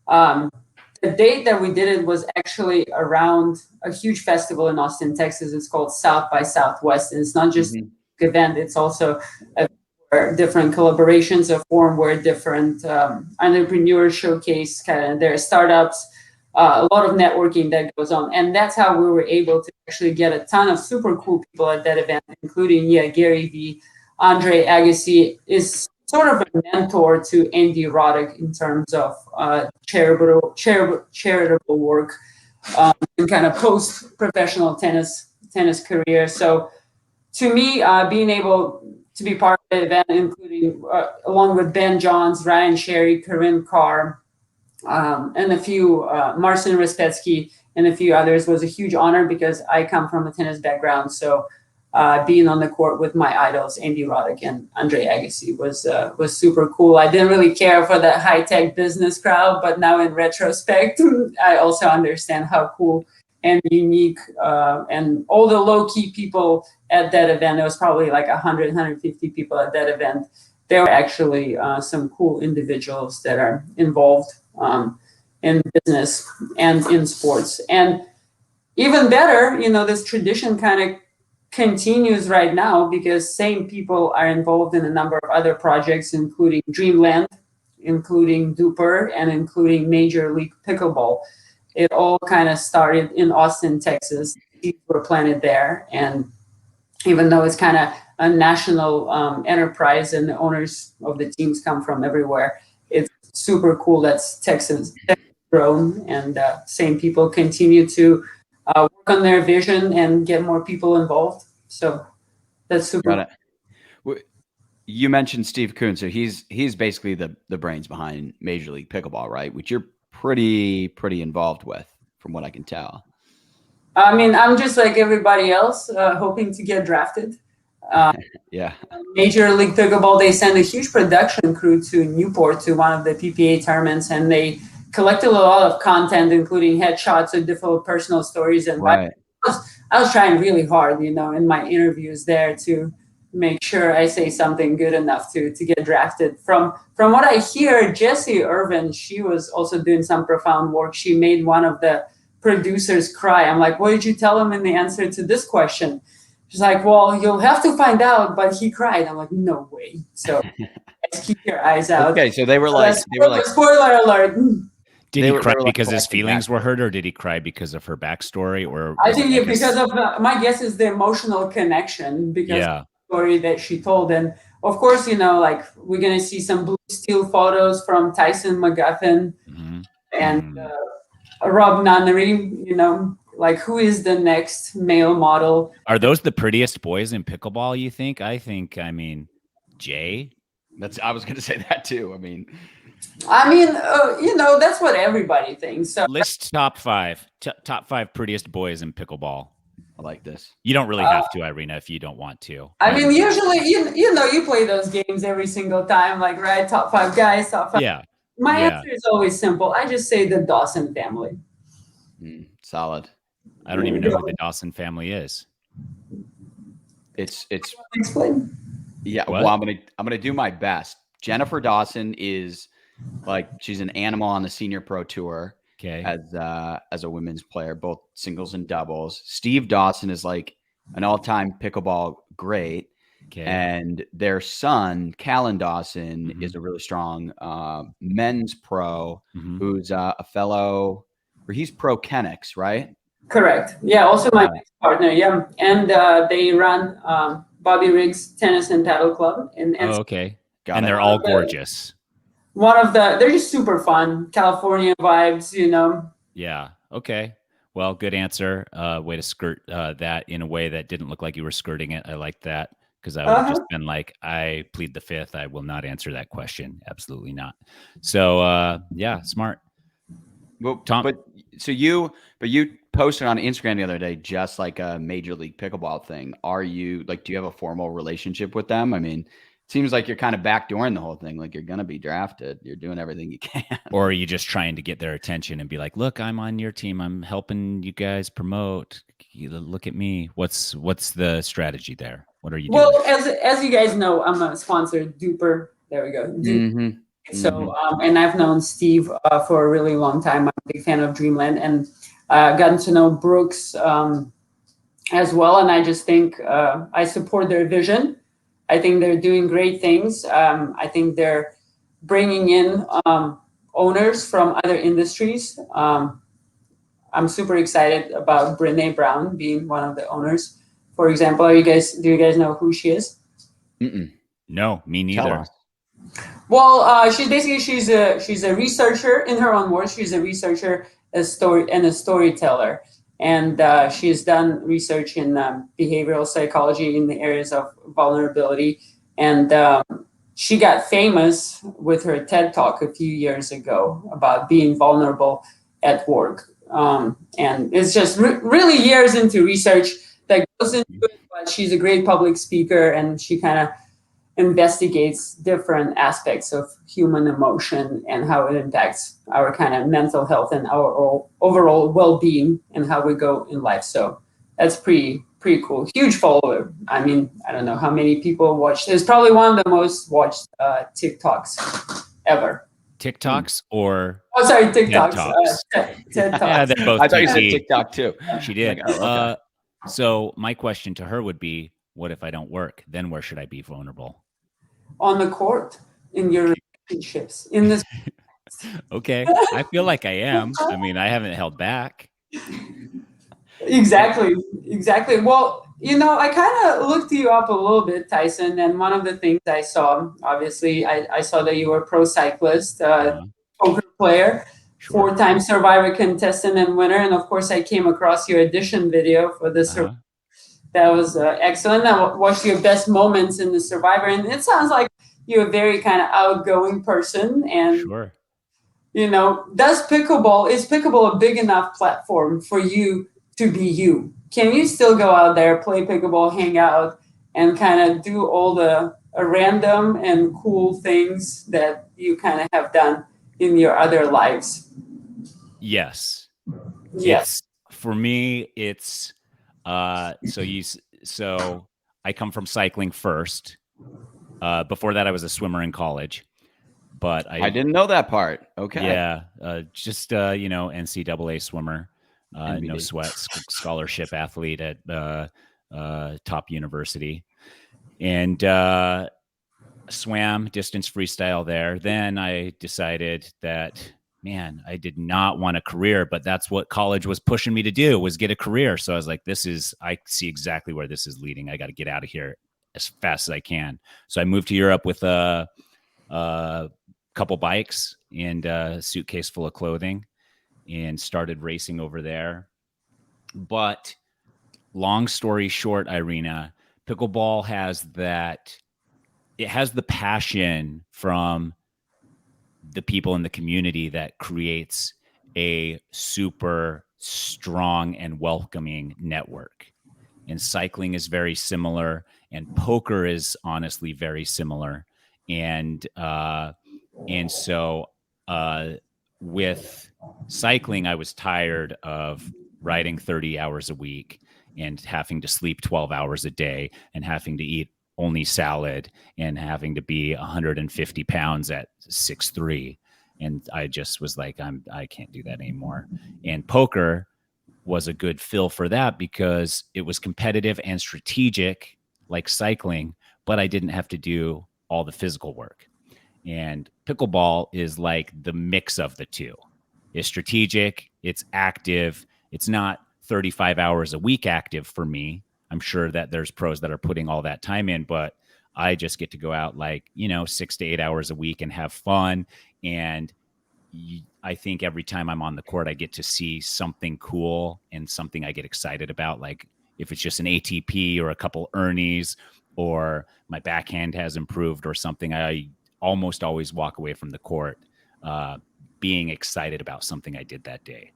The date that we did it was actually around a huge festival in Austin, Texas. It's called South by Southwest. And it's not just an event, it's also different collaborations of form where different entrepreneurs showcase kind of their startups. A lot of networking that goes on. And that's how we were able to actually get a ton of super cool people at that event, including, Gary Vee. Andre Agassi is sort of a mentor to Andy Roddick in terms of charitable work and kind of post-professional tennis career. So to me, being able to be part of the event, including along with Ben Johns, Ryan Sherry, Corinne Carr, and a few, Marcin Respetsky, and a few others, was a huge honor because I come from a tennis background. So being on the court with my idols, Andy Roddick and Andre Agassi, was super cool. I didn't really care for that high-tech business crowd, but now in retrospect, I also understand how cool and unique, and all the low-key people at that event. There was probably like 100, 150 people at that event. There were actually some cool individuals that are involved in business and in sports. And even better, this tradition kind of continues right now because same people are involved in a number of other projects, including Dreamland, including Duper, and including Major League Pickleball. It all kind of started in Austin, Texas. Seeds were planted there. And even though it's kind of a national enterprise and the owners of the teams come from everywhere, it's super cool that's Texas grown, and same people continue to work on their vision and get more people involved. So that's super. Got it. You mentioned Steve Kuhn, so he's basically the brains behind Major League Pickleball, right? Which you're pretty involved with, from what I can tell. I mean, I'm just like everybody else, hoping to get drafted. Yeah. Major League Pickleball, they sent a huge production crew to Newport to one of the PPA tournaments, and they collected a lot of content, including headshots of different personal stories. And right. I was trying really hard, in my interviews there to make sure I say something good enough to get drafted. From what I hear, Jessie Irvin, she was also doing some profound work. She made one of the producers cry. I'm like, what did you tell him in the answer to this question? She's like, well, you'll have to find out, but he cried. I'm like, no way. So keep your eyes out. Okay, so they were like spoiler alert. Did he cry because his feelings were hurt, or did he cry because of her backstory? Or I think because of my guess is the emotional connection, because of the story that she told. And of course, like we're gonna see some blue steel photos from Tyson McGuffin and Rob Nunnery. Like who is the next male model? Are those the prettiest boys in pickleball, you think? I mean, Jay. I was gonna say that too. I mean, that's what everybody thinks. So list top five prettiest boys in pickleball. I like this. You don't really have to, Irina, if you don't want to. I mean, usually, you play those games every single time, like, right? Top 5 guys, top 5. Yeah. My answer is always simple. I just say the Dawson family. Solid. I don't even know who the Dawson family is. It's explain. Yeah. What? Well, I'm gonna do my best. Jennifer Dawson is she's an animal on the senior pro tour. Okay. As a women's player, both singles and doubles. Steve Dawson is like an all-time pickleball great. Okay. And their son, Callan Dawson, is a really strong men's pro who's a fellow, or he's pro Kennex, right? Correct. Yeah, also my partner. Yeah. And they run Bobby Riggs Tennis and Paddle Club. Okay. And they're all gorgeous. They're just super fun. California vibes, Yeah. Okay. Well, good answer. Way to skirt that in a way that didn't look like you were skirting it. I like that, because I would have just been like, I plead the fifth. I will not answer that question. Absolutely not. So, yeah, smart. Well, Tom, but you posted on Instagram the other day, just like a Major League Pickleball thing. Are you do you have a formal relationship with them? I mean, it seems like you're kind of backdooring the whole thing. Like you're going to be drafted. You're doing everything you can. Or are you just trying to get their attention and be like, look, I'm on your team. I'm helping you guys promote. Look at me. What's the strategy there? What are you doing? Well, as you guys know, I'm a sponsored Duper. There we go. Duper. So, and I've known Steve for a really long time. I'm a big fan of Dreamland, and gotten to know Brooks as well. And I just think I support their vision. I think they're doing great things. I think they're bringing in owners from other industries. I'm super excited about Brene Brown being one of the owners. For example, do you guys know who she is? No, me neither. Well, she's a researcher in her own words. She's a researcher, a storyteller, and she's done research in behavioral psychology in the areas of vulnerability And she got famous with her TED Talk a few years ago about being vulnerable at work. And it's just really years into research that goes into it, but she's a great public speaker, and she kind of investigates different aspects of human emotion and how it impacts our kind of mental health and our overall well-being and how we go in life. So that's pretty cool. Huge follower. I mean, I don't know how many people watched. It's probably one of the most watched TikToks ever. TikToks or TikToks. Yeah, TED Talks. they're both I thought you said TT. TikTok too. She did. Like, oh, okay. So my question to her would be, what if I don't work? Then where should I be vulnerable? On the court, in your relationships, in this. Okay. I feel like I am. I mean, I haven't held back. Exactly. Well, I kind of looked you up a little bit, Tyson, and one of the things I saw, obviously, I saw that you were a pro cyclist, poker player, Sure. 4-time Survivor contestant and winner, and of course, I came across your audition video for the Survivor. That was excellent. I watched your best moments in the Survivor, and it sounds like you're a very kind of outgoing person. And sure. is pickleball a big enough platform for you to be you? Can you still go out there, play pickleball, hang out, and kind of do all the random and cool things that you kind of have done in your other lives? Yes. Yes. For me, it's so I come from cycling first. Before that, I was a swimmer in college, but I didn't know that part. Okay. Yeah. Just NCAA swimmer, no sweat, scholarship athlete at top university, and swam distance freestyle there. Then I decided that, man, I did not want a career, but that's what college was pushing me to do, was get a career. So I was like, I see exactly where this is leading. I got to get out of here as fast as I can. So I moved to Europe with a couple bikes and a suitcase full of clothing and started racing over there. But long story short, Irina, pickleball has it has the passion from the people in the community that creates a super strong and welcoming network. And cycling is very similar, and poker is honestly very similar. And so with cycling, I was tired of riding 30 hours a week and having to sleep 12 hours a day and having to eat only salad and having to be 150 pounds at 6'3". And I just was like, I can't do that anymore. And poker was a good fill for that because it was competitive and strategic like cycling, but I didn't have to do all the physical work. And pickleball is like the mix of the two. It's strategic, it's active, it's not 35 hours a week active for me. I'm sure that there's pros that are putting all that time in, but I just get to go out 6 to 8 hours a week and have fun. And I think every time I'm on the court, I get to see something cool and something I get excited about. Like if it's just an ATP or a couple Ernies or my backhand has improved or something, I almost always walk away from the court being excited about something I did that day.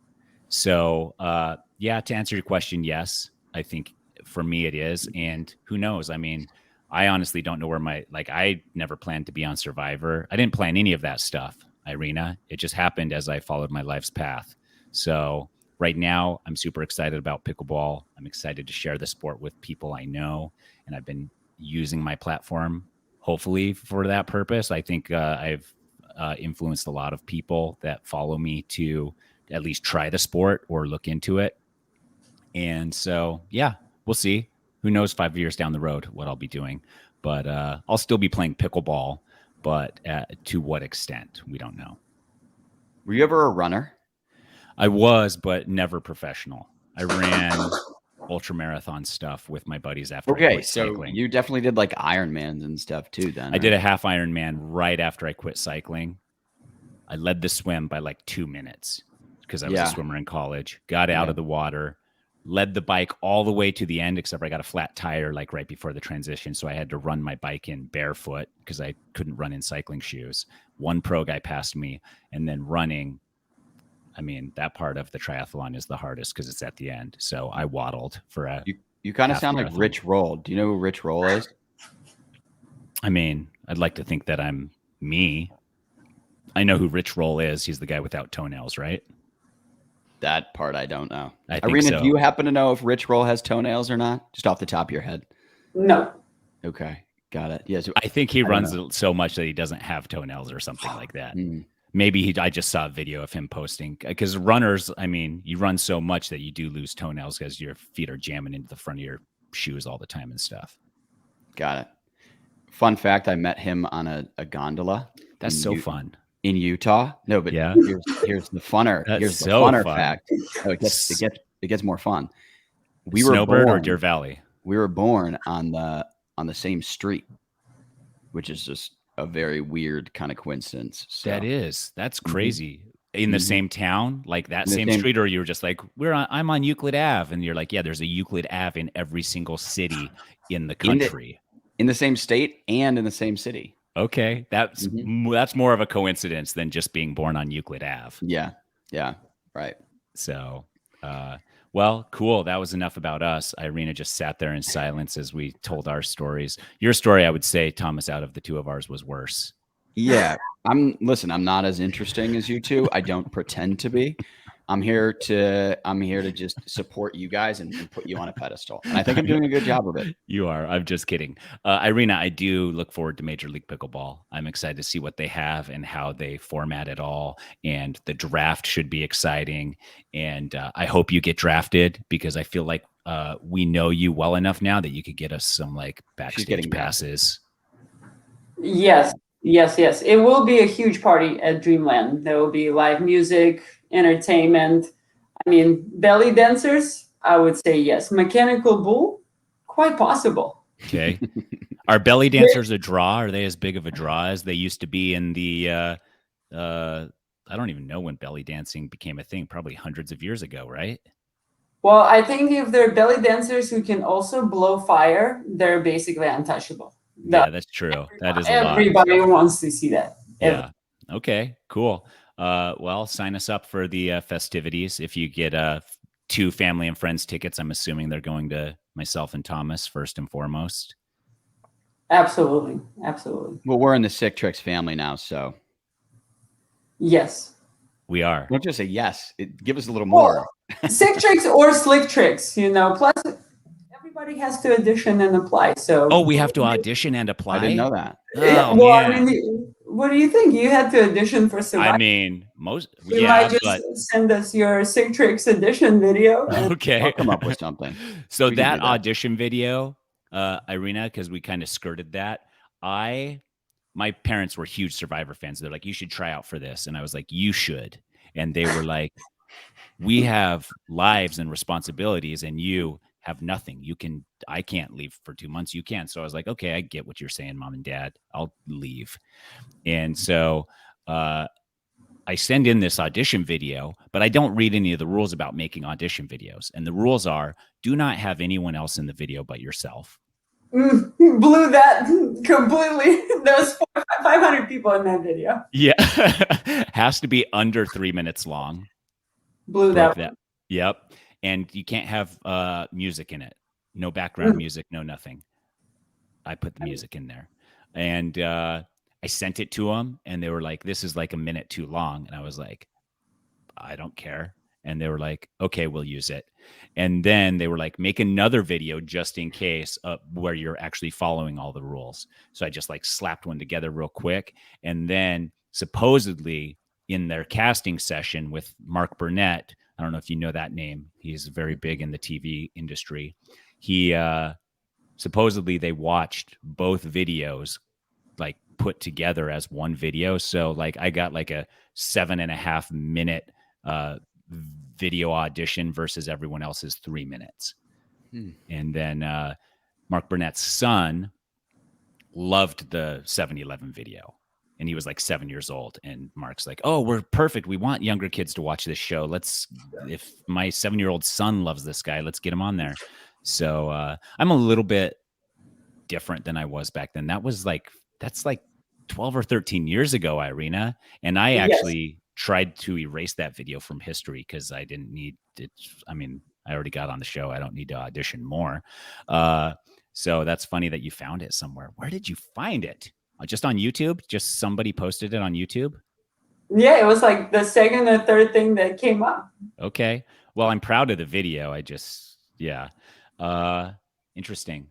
So to answer your question, yes, I think for me it is. And who knows? I mean, I honestly don't know where I never planned to be on Survivor. I didn't plan any of that stuff, Irina. It just happened as I followed my life's path. So right now I'm super excited about pickleball. I'm excited to share the sport with people I know. And I've been using my platform, hopefully for that purpose. I think I've influenced a lot of people that follow me to at least try the sport or look into it. And so, yeah, we'll see. Who knows 5 years down the road what I'll be doing. But I'll still be playing pickleball, but to what extent, we don't know. Were you ever a runner? I was, but never professional. I ran ultramarathon stuff with my buddies after I quit cycling. You definitely did like Ironmans and stuff too then. I did a half Ironman right after I quit cycling. I led the swim by 2 minutes because I was a swimmer in college. Got out of the water, led the bike all the way to the end, except I got a flat tire like right before the transition. So I had to run my bike in barefoot because I couldn't run in cycling shoes. One pro guy passed me, and then running. I mean, that part of the triathlon is the hardest because it's at the end. So I waddled for a. You kind of half sound like marathon. Rich Roll. Do you know who Rich Roll is? I mean, I'd like to think that I'm me. I know who Rich Roll is. He's the guy without toenails, right? That part I don't know. I think Irina, so. do you happen to know if Rich Roll has toenails or not? Just off the top of your head. No. Okay, got it. Yes, I think he runs so much that he doesn't have toenails or something like that. Maybe I just saw a video of him posting, because runners, I mean, you run so much that you do lose toenails because your feet are jamming into the front of your shoes all the time and stuff. Got it. Fun fact, I met him on a gondola. That's so fun. In Utah. No, but yeah. here's the funner. That's here's the so funner fun. fact. Oh, it gets more fun. We were born, or Deer Valley? We were born on the same street, which is just a very weird kind of coincidence. So. That's crazy. In the same town, like that same street, or you were just like, I'm on Euclid Ave, and you're like, yeah, there's a Euclid Ave in every single city in the country. In the same state and in the same city. Okay, that's more of a coincidence than just being born on Euclid Ave. Yeah, right. So, well, cool. That was enough about us. Irina just sat there in silence as we told our stories. Your story, I would say, Thomas, out of the two of ours, was worse. Yeah, I'm not as interesting as you two. I don't pretend to be. I'm here to just support you guys and put you on a pedestal. And I think I'm doing a good job of it. You are. I'm just kidding. Irina, I do look forward to Major League Pickleball. I'm excited to see what they have and how they format it all. And the draft should be exciting. And I hope you get drafted, because I feel like we know you well enough now that you could get us some like backstage passes. Yes. It will be a huge party at Dreamland. There will be live music, entertainment. I mean, belly dancers, I would say yes. Mechanical bull, quite possible. Okay. Are belly dancers a draw? Are they as big of a draw as they used to be in the, I don't even know when belly dancing became a thing, probably hundreds of years ago, right? Well, I think if they're belly dancers who can also blow fire, they're basically untouchable. Yeah, that's true. That is a lot. Everybody wants to see that. Yeah. Okay, cool. Well, sign us up for the festivities. If you get 2 family and friends tickets, I'm assuming they're going to myself and Thomas first and foremost. Absolutely. Well, we're in the Sick Trix family now, so. Yes. We are. Don't just say yes. Give us a little more. Sick Trix or Slick Trix, plus everybody has to audition and apply. So we have to audition and apply? I didn't know that. Oh, well, man. I mean, what do you think? You had to audition for Survivor. I mean, you might just send us your Sick Trix audition video. Okay. I'll come up with something. So that audition video, Irina, because we kind of skirted that, my parents were huge Survivor fans. They're like, you should try out for this. And I was like, you should. And they were like, we have lives and responsibilities and you have nothing. I can't leave for 2 months. You can. So I was like, okay, I get what you're saying, Mom and Dad. I'll leave. And so I send in this audition video, but I don't read any of the rules about making audition videos. And the rules are, do not have anyone else in the video but yourself. Blew that completely. There was 500 people in that video. Yeah. Has to be under 3 minutes long. Blew that. Yep. And you can't have music in it. No background music, no nothing. I put the music in there. And I sent it to them, and they were like, this is like a minute too long. And I was like, I don't care. And they were like, okay, we'll use it. And then they were like, make another video just in case, where you're actually following all the rules. So I just like slapped one together real quick. And then supposedly in their casting session with Mark Burnett, I don't know if you know that name. He's very big in the TV industry. He supposedly they watched both videos like put together as one video. So like I got like a 7.5 minute video audition versus everyone else's 3 minutes. And then Mark Burnett's son loved the 7-Eleven video. and he was like 7 years old. And Mark's like, oh, we're perfect. We want younger kids to watch this show. If my 7-year-old son loves this guy, let's get him on there. So I'm a little bit different than I was back then. That's like 12 or 13 years ago, Irina. And I actually tried to erase that video from history because I didn't need it. I mean, I already got on the show. I don't need to audition more. So that's funny that you found it somewhere. Where did you find it? Just on YouTube? Just somebody posted it on YouTube? Yeah, it was like the second or third thing that came up. Okay. Well, I'm proud of the video. Interesting.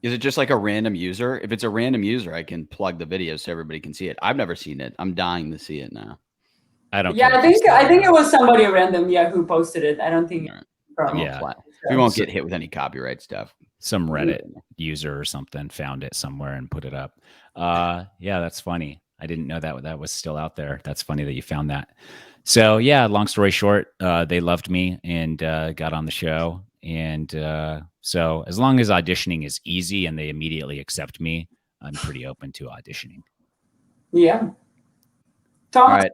Is it just like a random user? If it's a random user, I can plug the video so everybody can see it. I've never seen it. I'm dying to see it now. I don't. Yeah, I think it was somebody random. Yeah, who posted it. I don't think. We won't get hit with any copyright stuff. Some Reddit user or something found it somewhere and put it up. Yeah, that's funny. I didn't know that was still out there. That's funny that you found that. So yeah, long story short, they loved me and got on the show. And so as long as auditioning is easy and they immediately accept me, I'm pretty open to auditioning. Yeah. Tom, right.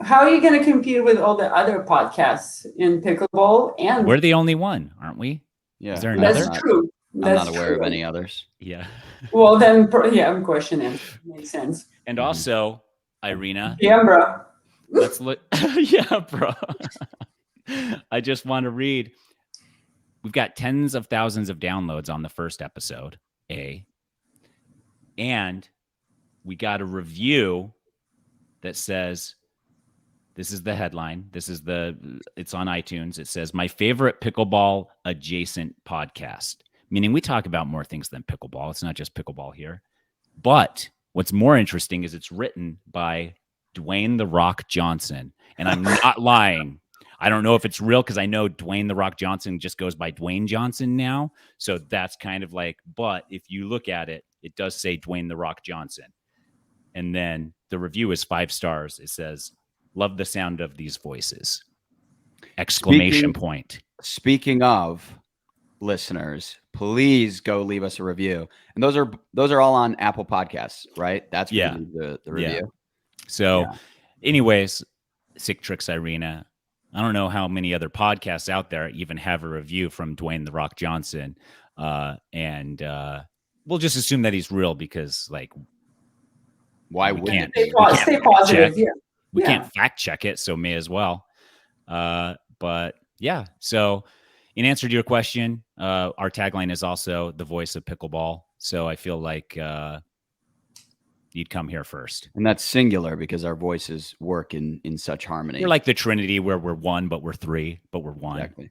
How are you going to compete with all the other podcasts in pickleball? And we're the only one, aren't we? Yeah. Is there another? That's true. I'm not aware of any others. Yeah. Well, then, I'm questioning. Makes sense. And also, Irina. Yeah, bro. Let's look. Yeah, bro. I just want to read. We've got tens of thousands of downloads on the first episode, and we got a review that says, this is the headline. It's on iTunes. It says, my favorite pickleball adjacent podcast, meaning we talk about more things than pickleball. It's not just pickleball here. But what's more interesting is it's written by Dwayne "The Rock" Johnson. And I'm not lying. I don't know if it's real because I know Dwayne "The Rock" Johnson just goes by Dwayne Johnson now. So that's kind of like, but if you look at it, it does say Dwayne "The Rock" Johnson. And then the review is 5 stars. It says, love the sound of these voices. Exclamation point. Speaking of listeners, please go leave us a review. And those are all on Apple Podcasts, right? That's the review. Yeah. So anyways, Sick Trix Irina. I don't know how many other podcasts out there even have a review from Dwayne "The Rock" Johnson. And we'll just assume that he's real because why we can't stay positive? We can't fact check it, so may as well. But yeah, so in answer to your question, our tagline is also the voice of pickleball. So I feel like you'd come here first. And that's singular because our voices work in such harmony. We're like the Trinity where we're one, but we're three, but we're one. Exactly.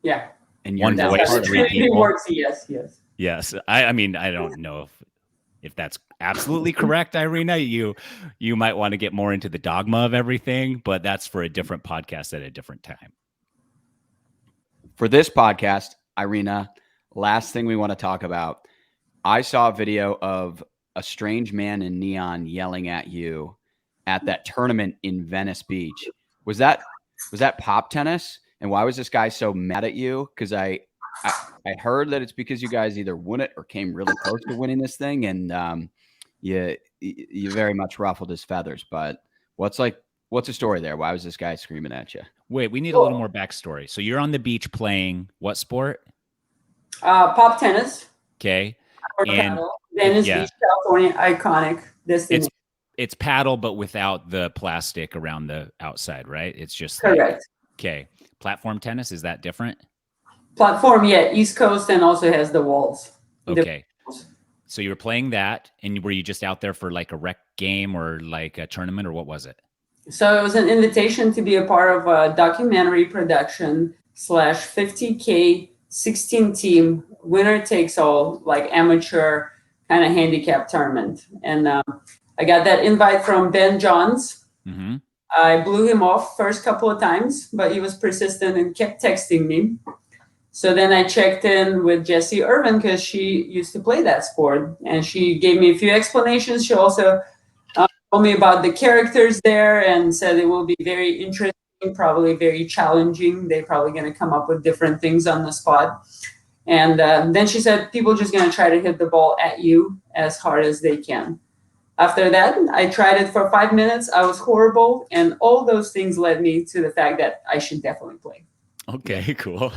Yeah. And one voice, 3 people. Works, yes. I mean, I don't know if that's absolutely correct, Irina. You might want to get more into the dogma of everything, but that's for a different podcast at a different time. For this podcast, Irina, last thing we want to talk about, I saw a video of a strange man in neon yelling at you at that tournament in Venice Beach. Was that pop tennis? And why was this guy so mad at you? Because I heard that it's because you guys either won it or came really close to winning this thing, and you very much ruffled his feathers. But what's the story there? Why was this guy screaming at you? Wait, we need a little more backstory. So you're on the beach playing what sport? Pop tennis. Okay. And Venice Beach, California, iconic destination. It's paddle, but without the plastic around the outside, right? It's just correct. Okay. Platform tennis, is that different? Platform, East Coast, and also has the walls. Okay. So you were playing that, and were you just out there for like a rec game or like a tournament, or what was it? So it was an invitation to be a part of a documentary production / 50K 16 team winner takes all, like amateur kind of handicap tournament. And I got that invite from Ben Johns. Mm-hmm. I blew him off first couple of times, but he was persistent and kept texting me. So then I checked in with Jessie Irvin because she used to play that sport, and she gave me a few explanations. She also told me about the characters there and said it will be very interesting, probably very challenging. They're probably going to come up with different things on the spot. And then she said people are just going to try to hit the ball at you as hard as they can. After that, I tried it for 5 minutes. I was horrible. And all those things led me to the fact that I should definitely play. Okay, cool.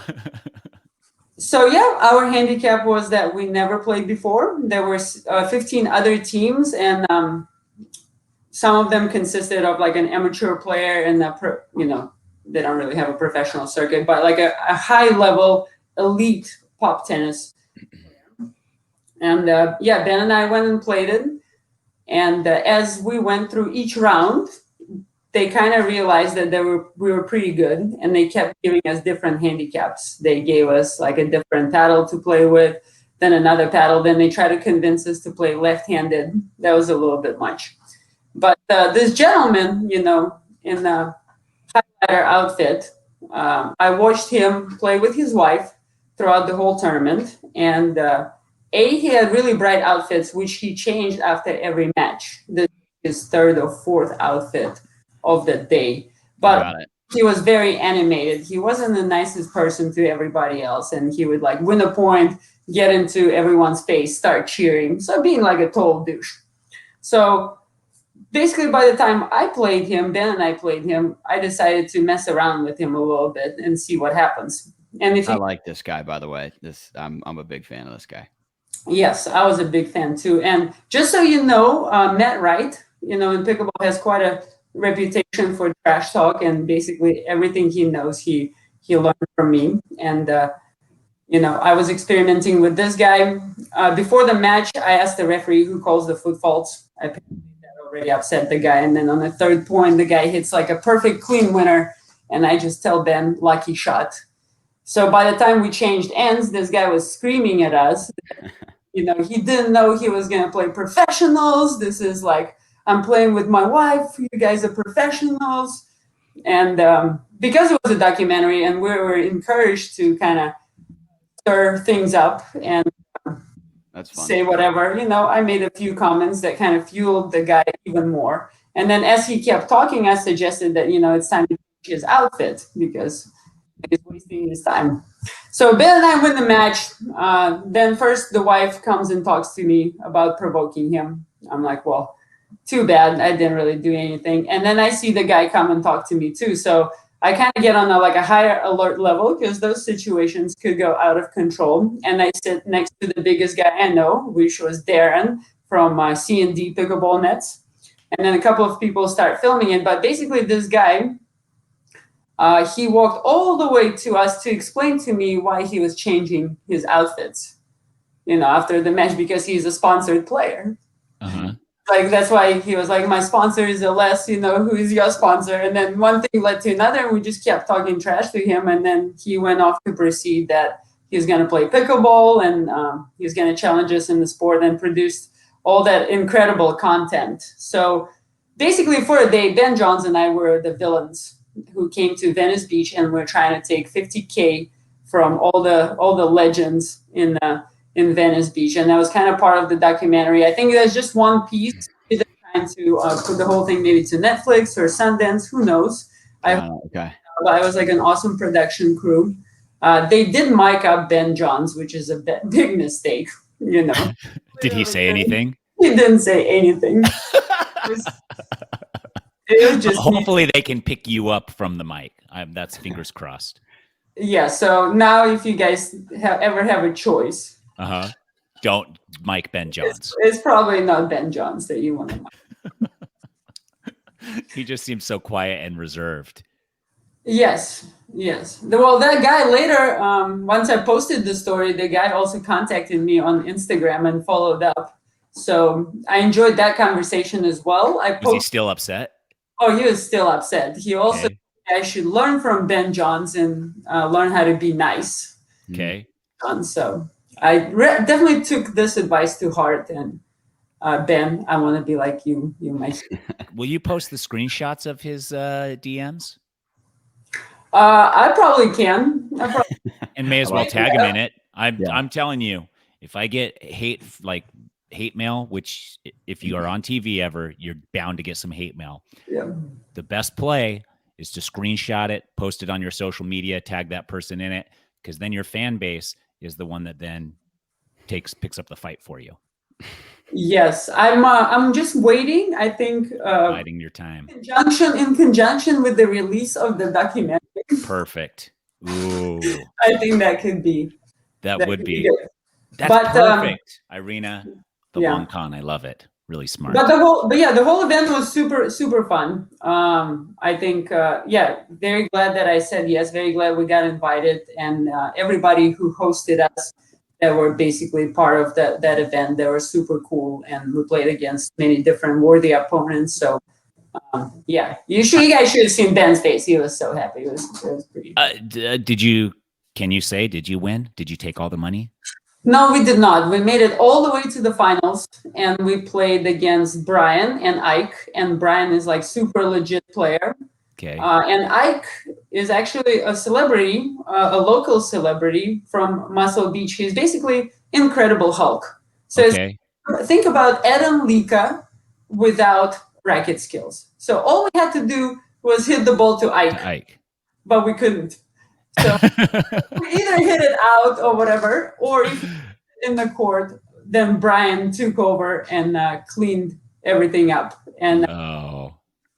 So yeah, our handicap was that we never played before. There were 15 other teams, and some of them consisted of like an amateur player and they don't really have a professional circuit, but like a high level elite pop tennis. And Ben and I went and played it. And as we went through each round, they kind of realized that we were pretty good, and they kept giving us different handicaps. They gave us like a different paddle to play with, then another paddle. Then they tried to convince us to play left-handed. That was a little bit much. But this gentleman, in a highlighter outfit, I watched him play with his wife throughout the whole tournament. And he had really bright outfits, which he changed after every match. This is his third or fourth outfit of the day. But he was very animated. He wasn't the nicest person to everybody else. And he would like win a point, get into everyone's face, start cheering. So being like a total douche. So basically, by the time I played him, Ben and I played him, I decided to mess around with him a little bit and see what happens. And if I like this guy, by the way. I'm a big fan of this guy. Yes, I was a big fan too. And just so you know, Matt Wright, in pickleball has quite a reputation for trash talk, and basically everything he knows, he learned from me. And I was experimenting with this guy. Before the match, I asked the referee who calls the foot faults. That already upset the guy. And then on the third point, the guy hits like a perfect clean winner. And I just tell Ben, lucky shot. So by the time we changed ends, this guy was screaming at us. He didn't know he was going to play professionals. This is like, I'm playing with my wife. You guys are professionals. And because it was a documentary and we were encouraged to kind of stir things up and say whatever, I made a few comments that kind of fueled the guy even more. And then as he kept talking, I suggested that, it's time to change his outfit because he's wasting his time. So Ben and I win the match. Then first the wife comes and talks to me about provoking him. I'm like, well, too bad. I didn't really do anything. And then I see the guy come and talk to me too. So I kind of get on a higher alert level because those situations could go out of control. And I sit next to the biggest guy I know, which was Darren from C&D Pickleball Nets. And then a couple of people start filming it. But basically this guy, he walked all the way to us to explain to me why he was changing his outfits, after the match, because he's a sponsored player. Uh-huh. Like, that's why he was like, my sponsor is Les, who is your sponsor? And then one thing led to another, and we just kept talking trash to him. And then he went off to proceed that he was going to play pickleball and he was going to challenge us in the sport and produce all that incredible content. So basically for a day, Ben Johns and I were the villains who came to Venice Beach, and we're trying to take $50K from all the legends in Venice Beach. And that was kind of part of the documentary. I think there's just one piece. They're trying to put the whole thing maybe to Netflix or Sundance, who knows. But I was like an awesome production crew. They did mic up Ben Johns, which is a big mistake, Did he say anything? He didn't say anything. It was just hopefully they can pick you up from the mic. That's fingers crossed. Yeah. So now if you guys ever have a choice, don't mic Ben Johns. It's probably not Ben Johns that you want to mic. He just seems so quiet and reserved. Yes. Well, that guy later, once I posted the story, the guy also contacted me on Instagram and followed up. So I enjoyed that conversation as well. Was he still upset? Oh, he was still upset. He also said I should learn from Ben Johns and learn how to be nice. Okay. So I definitely took this advice to heart. And Ben, I want to be like you. You might. Will you post the screenshots of his DMs? I probably can. And may as well tag him in it. I'm telling you, if I get hate mail, which if you are on TV ever, you're bound to get some hate mail. Yeah. The best play is to screenshot it, post it on your social media, tag that person in it, because then your fan base is the one that then picks up the fight for you. Yes, I'm just waiting. I think Biding your time. in conjunction with the release of the documentary. Perfect. Ooh, I think that could be that would could be. good. That's But perfect. Irina, the yeah. long con. I love it. Really smart. But the whole event was super fun. I think very glad that I said yes. Very glad we got invited, and everybody who hosted us that were basically part of that event. They were super cool, and we played against many different worthy opponents. So you guys should have seen Ben's face. He was so happy. It was pretty. Can you say, did you win? Did you take all the money? No, we did not. We made it all the way to the finals, and we played against Brian and Ike. And Brian is like super legit player. Okay. And Ike is actually a celebrity, a local celebrity from Muscle Beach. He's basically Incredible Hulk. So think about Adam Lika without racket skills. So all we had to do was hit the ball to Ike. But we couldn't. So we either hit it out or whatever, or if in the court, then Brian took over and cleaned everything up. And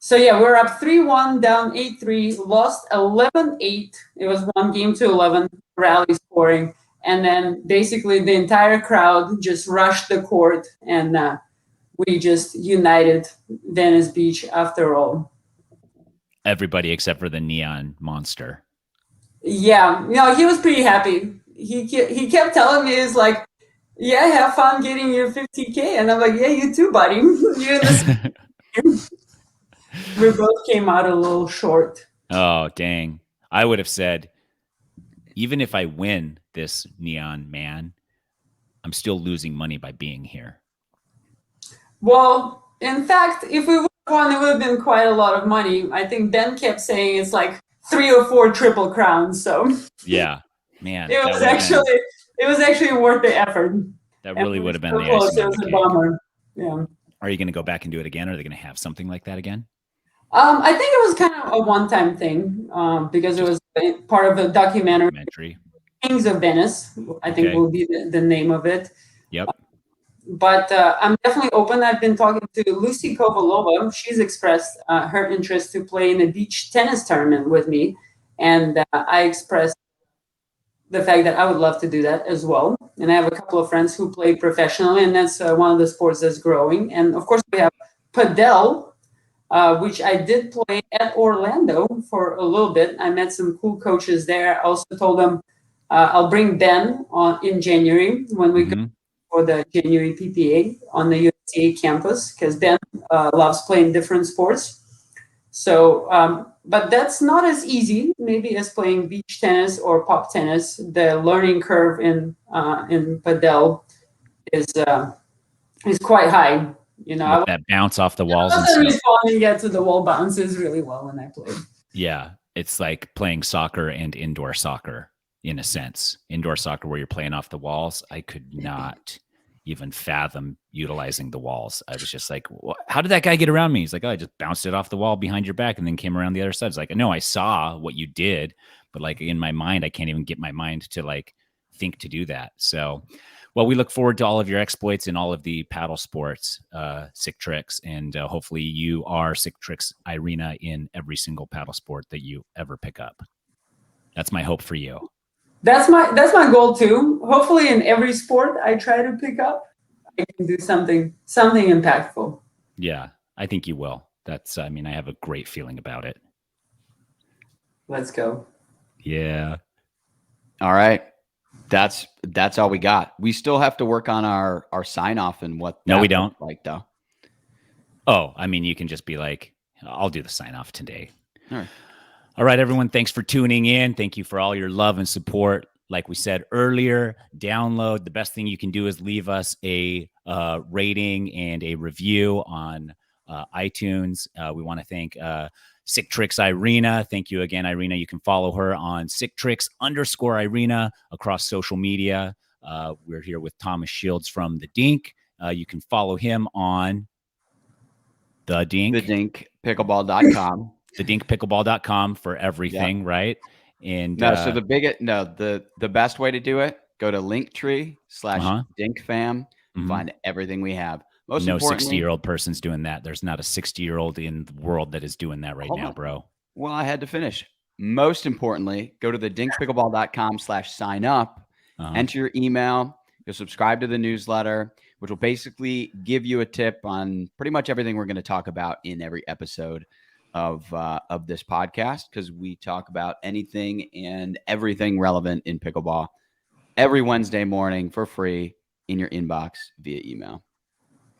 so we're up 3-1, down 8-3, lost 11-8. It was 1 game to 11, rally scoring. And then basically the entire crowd just rushed the court, and we just united Venice Beach after all. Everybody except for the neon monster. Yeah, no, he was pretty happy. He kept telling me, he's like, yeah, have fun getting your 50K. And I'm like, yeah, you too, buddy. We both came out a little short. Oh, dang. I would have said, even if I win this neon man, I'm still losing money by being here. Well, in fact, if we would have won, it would have been quite a lot of money. I think Ben kept saying it's like 3 or 4 triple crowns. So yeah, man, it was actually worth the effort. That really would have been the icing on the cake. Bummer. Yeah. Are you going to go back and do it again? Are they going to have something like that again? I think it was kind of a one-time thing because it was part of a documentary. Kings of Venice, I think will be the name of it. Yep. But I'm definitely open. I've been talking to Lucy Kovalova. She's expressed her interest to play in a beach tennis tournament with me. And I expressed the fact that I would love to do that as well. And I have a couple of friends who play professionally, and that's one of the sports that's growing. And of course, we have padel, which I did play at Orlando for a little bit. I met some cool coaches there. I also told them I'll bring Ben in January when we go for the January PPA on the USTA campus, because Ben loves playing different sports. So, but that's not as easy maybe as playing beach tennis or pop tennis. The learning curve in padel is quite high. You know, that bounce off the walls. I wasn't responding yet to the wall bounces really well when I played. Yeah, it's like playing soccer and indoor soccer in a sense. Indoor soccer where you're playing off the walls, I could not even fathom utilizing the walls. I was just like, how did that guy get around me? He's like, oh, I just bounced it off the wall behind your back and then came around the other side. It's like, no, I saw what you did, but like in my mind, I can't even get my mind to like think to do that. So, well, we look forward to all of your exploits in all of the paddle sports, Sick Trix, and hopefully you are Sick Trix Irina in every single paddle sport that you ever pick up. That's my hope for you. That's my goal too. Hopefully in every sport I try to pick up, I can do something impactful. Yeah, I think you will. I have a great feeling about it. Let's go. Yeah. All right. That's all we got. We still have to work on our sign off and what. No, we don't. Like though. Oh, you can just be like, I'll do the sign off today. All right. All right, everyone. Thanks for tuning in. Thank you for all your love and support. Like we said earlier, download. The best thing you can do is leave us a rating and a review on iTunes. We want to thank Sick Trix Irina. Thank you again, Irina. You can follow her on Sick Trix _Irina across social media. We're here with Thomas Shields from The Dink. You can follow him on The Dink. TheDinkPickleball.com. TheDinkPickleball.com for everything, right? And so the best way to do it, go to Linktree /DinkFam. Find everything we have. Most no importantly, 60-year-old person's doing that. There's not a 60-year-old in the world that is doing that right now, bro. Well, I had to finish. Most importantly, go to the dinkpickleball.com/sign up, enter your email, you'll subscribe to the newsletter, which will basically give you a tip on pretty much everything we're going to talk about in every episode of this podcast, because we talk about anything and everything relevant in pickleball every Wednesday morning for free in your inbox via email.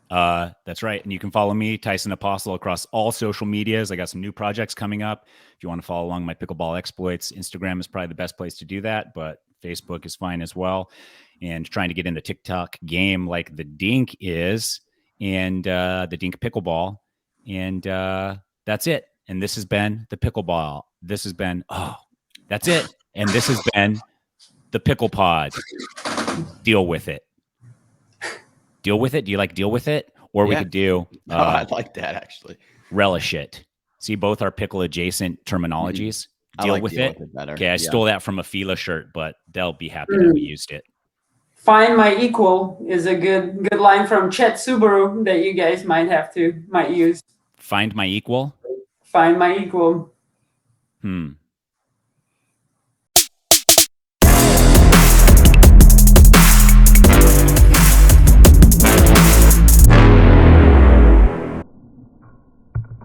That's right. And you can follow me, Tyson Apostol, across all social medias. I got some new projects coming up. If you want to follow along my pickleball exploits, Instagram is probably the best place to do that, but Facebook is fine as well. And trying to get in the TikTok game like the Dink is, and the Dink Pickleball. And that's it. And this has been the Pickleball. This has been, that's it. And this has been the PicklePod. Deal with it. Deal with it. Do you like deal with it? Or we could do I like that, actually. Relish it. See, both are pickle adjacent terminologies. Deal like with deal it. with it better. Okay, I stole that from a Fila shirt, but they'll be happy that we used it. Find my equal is a good line from Chet Subaru that you guys might use. Find my equal? Find my equal.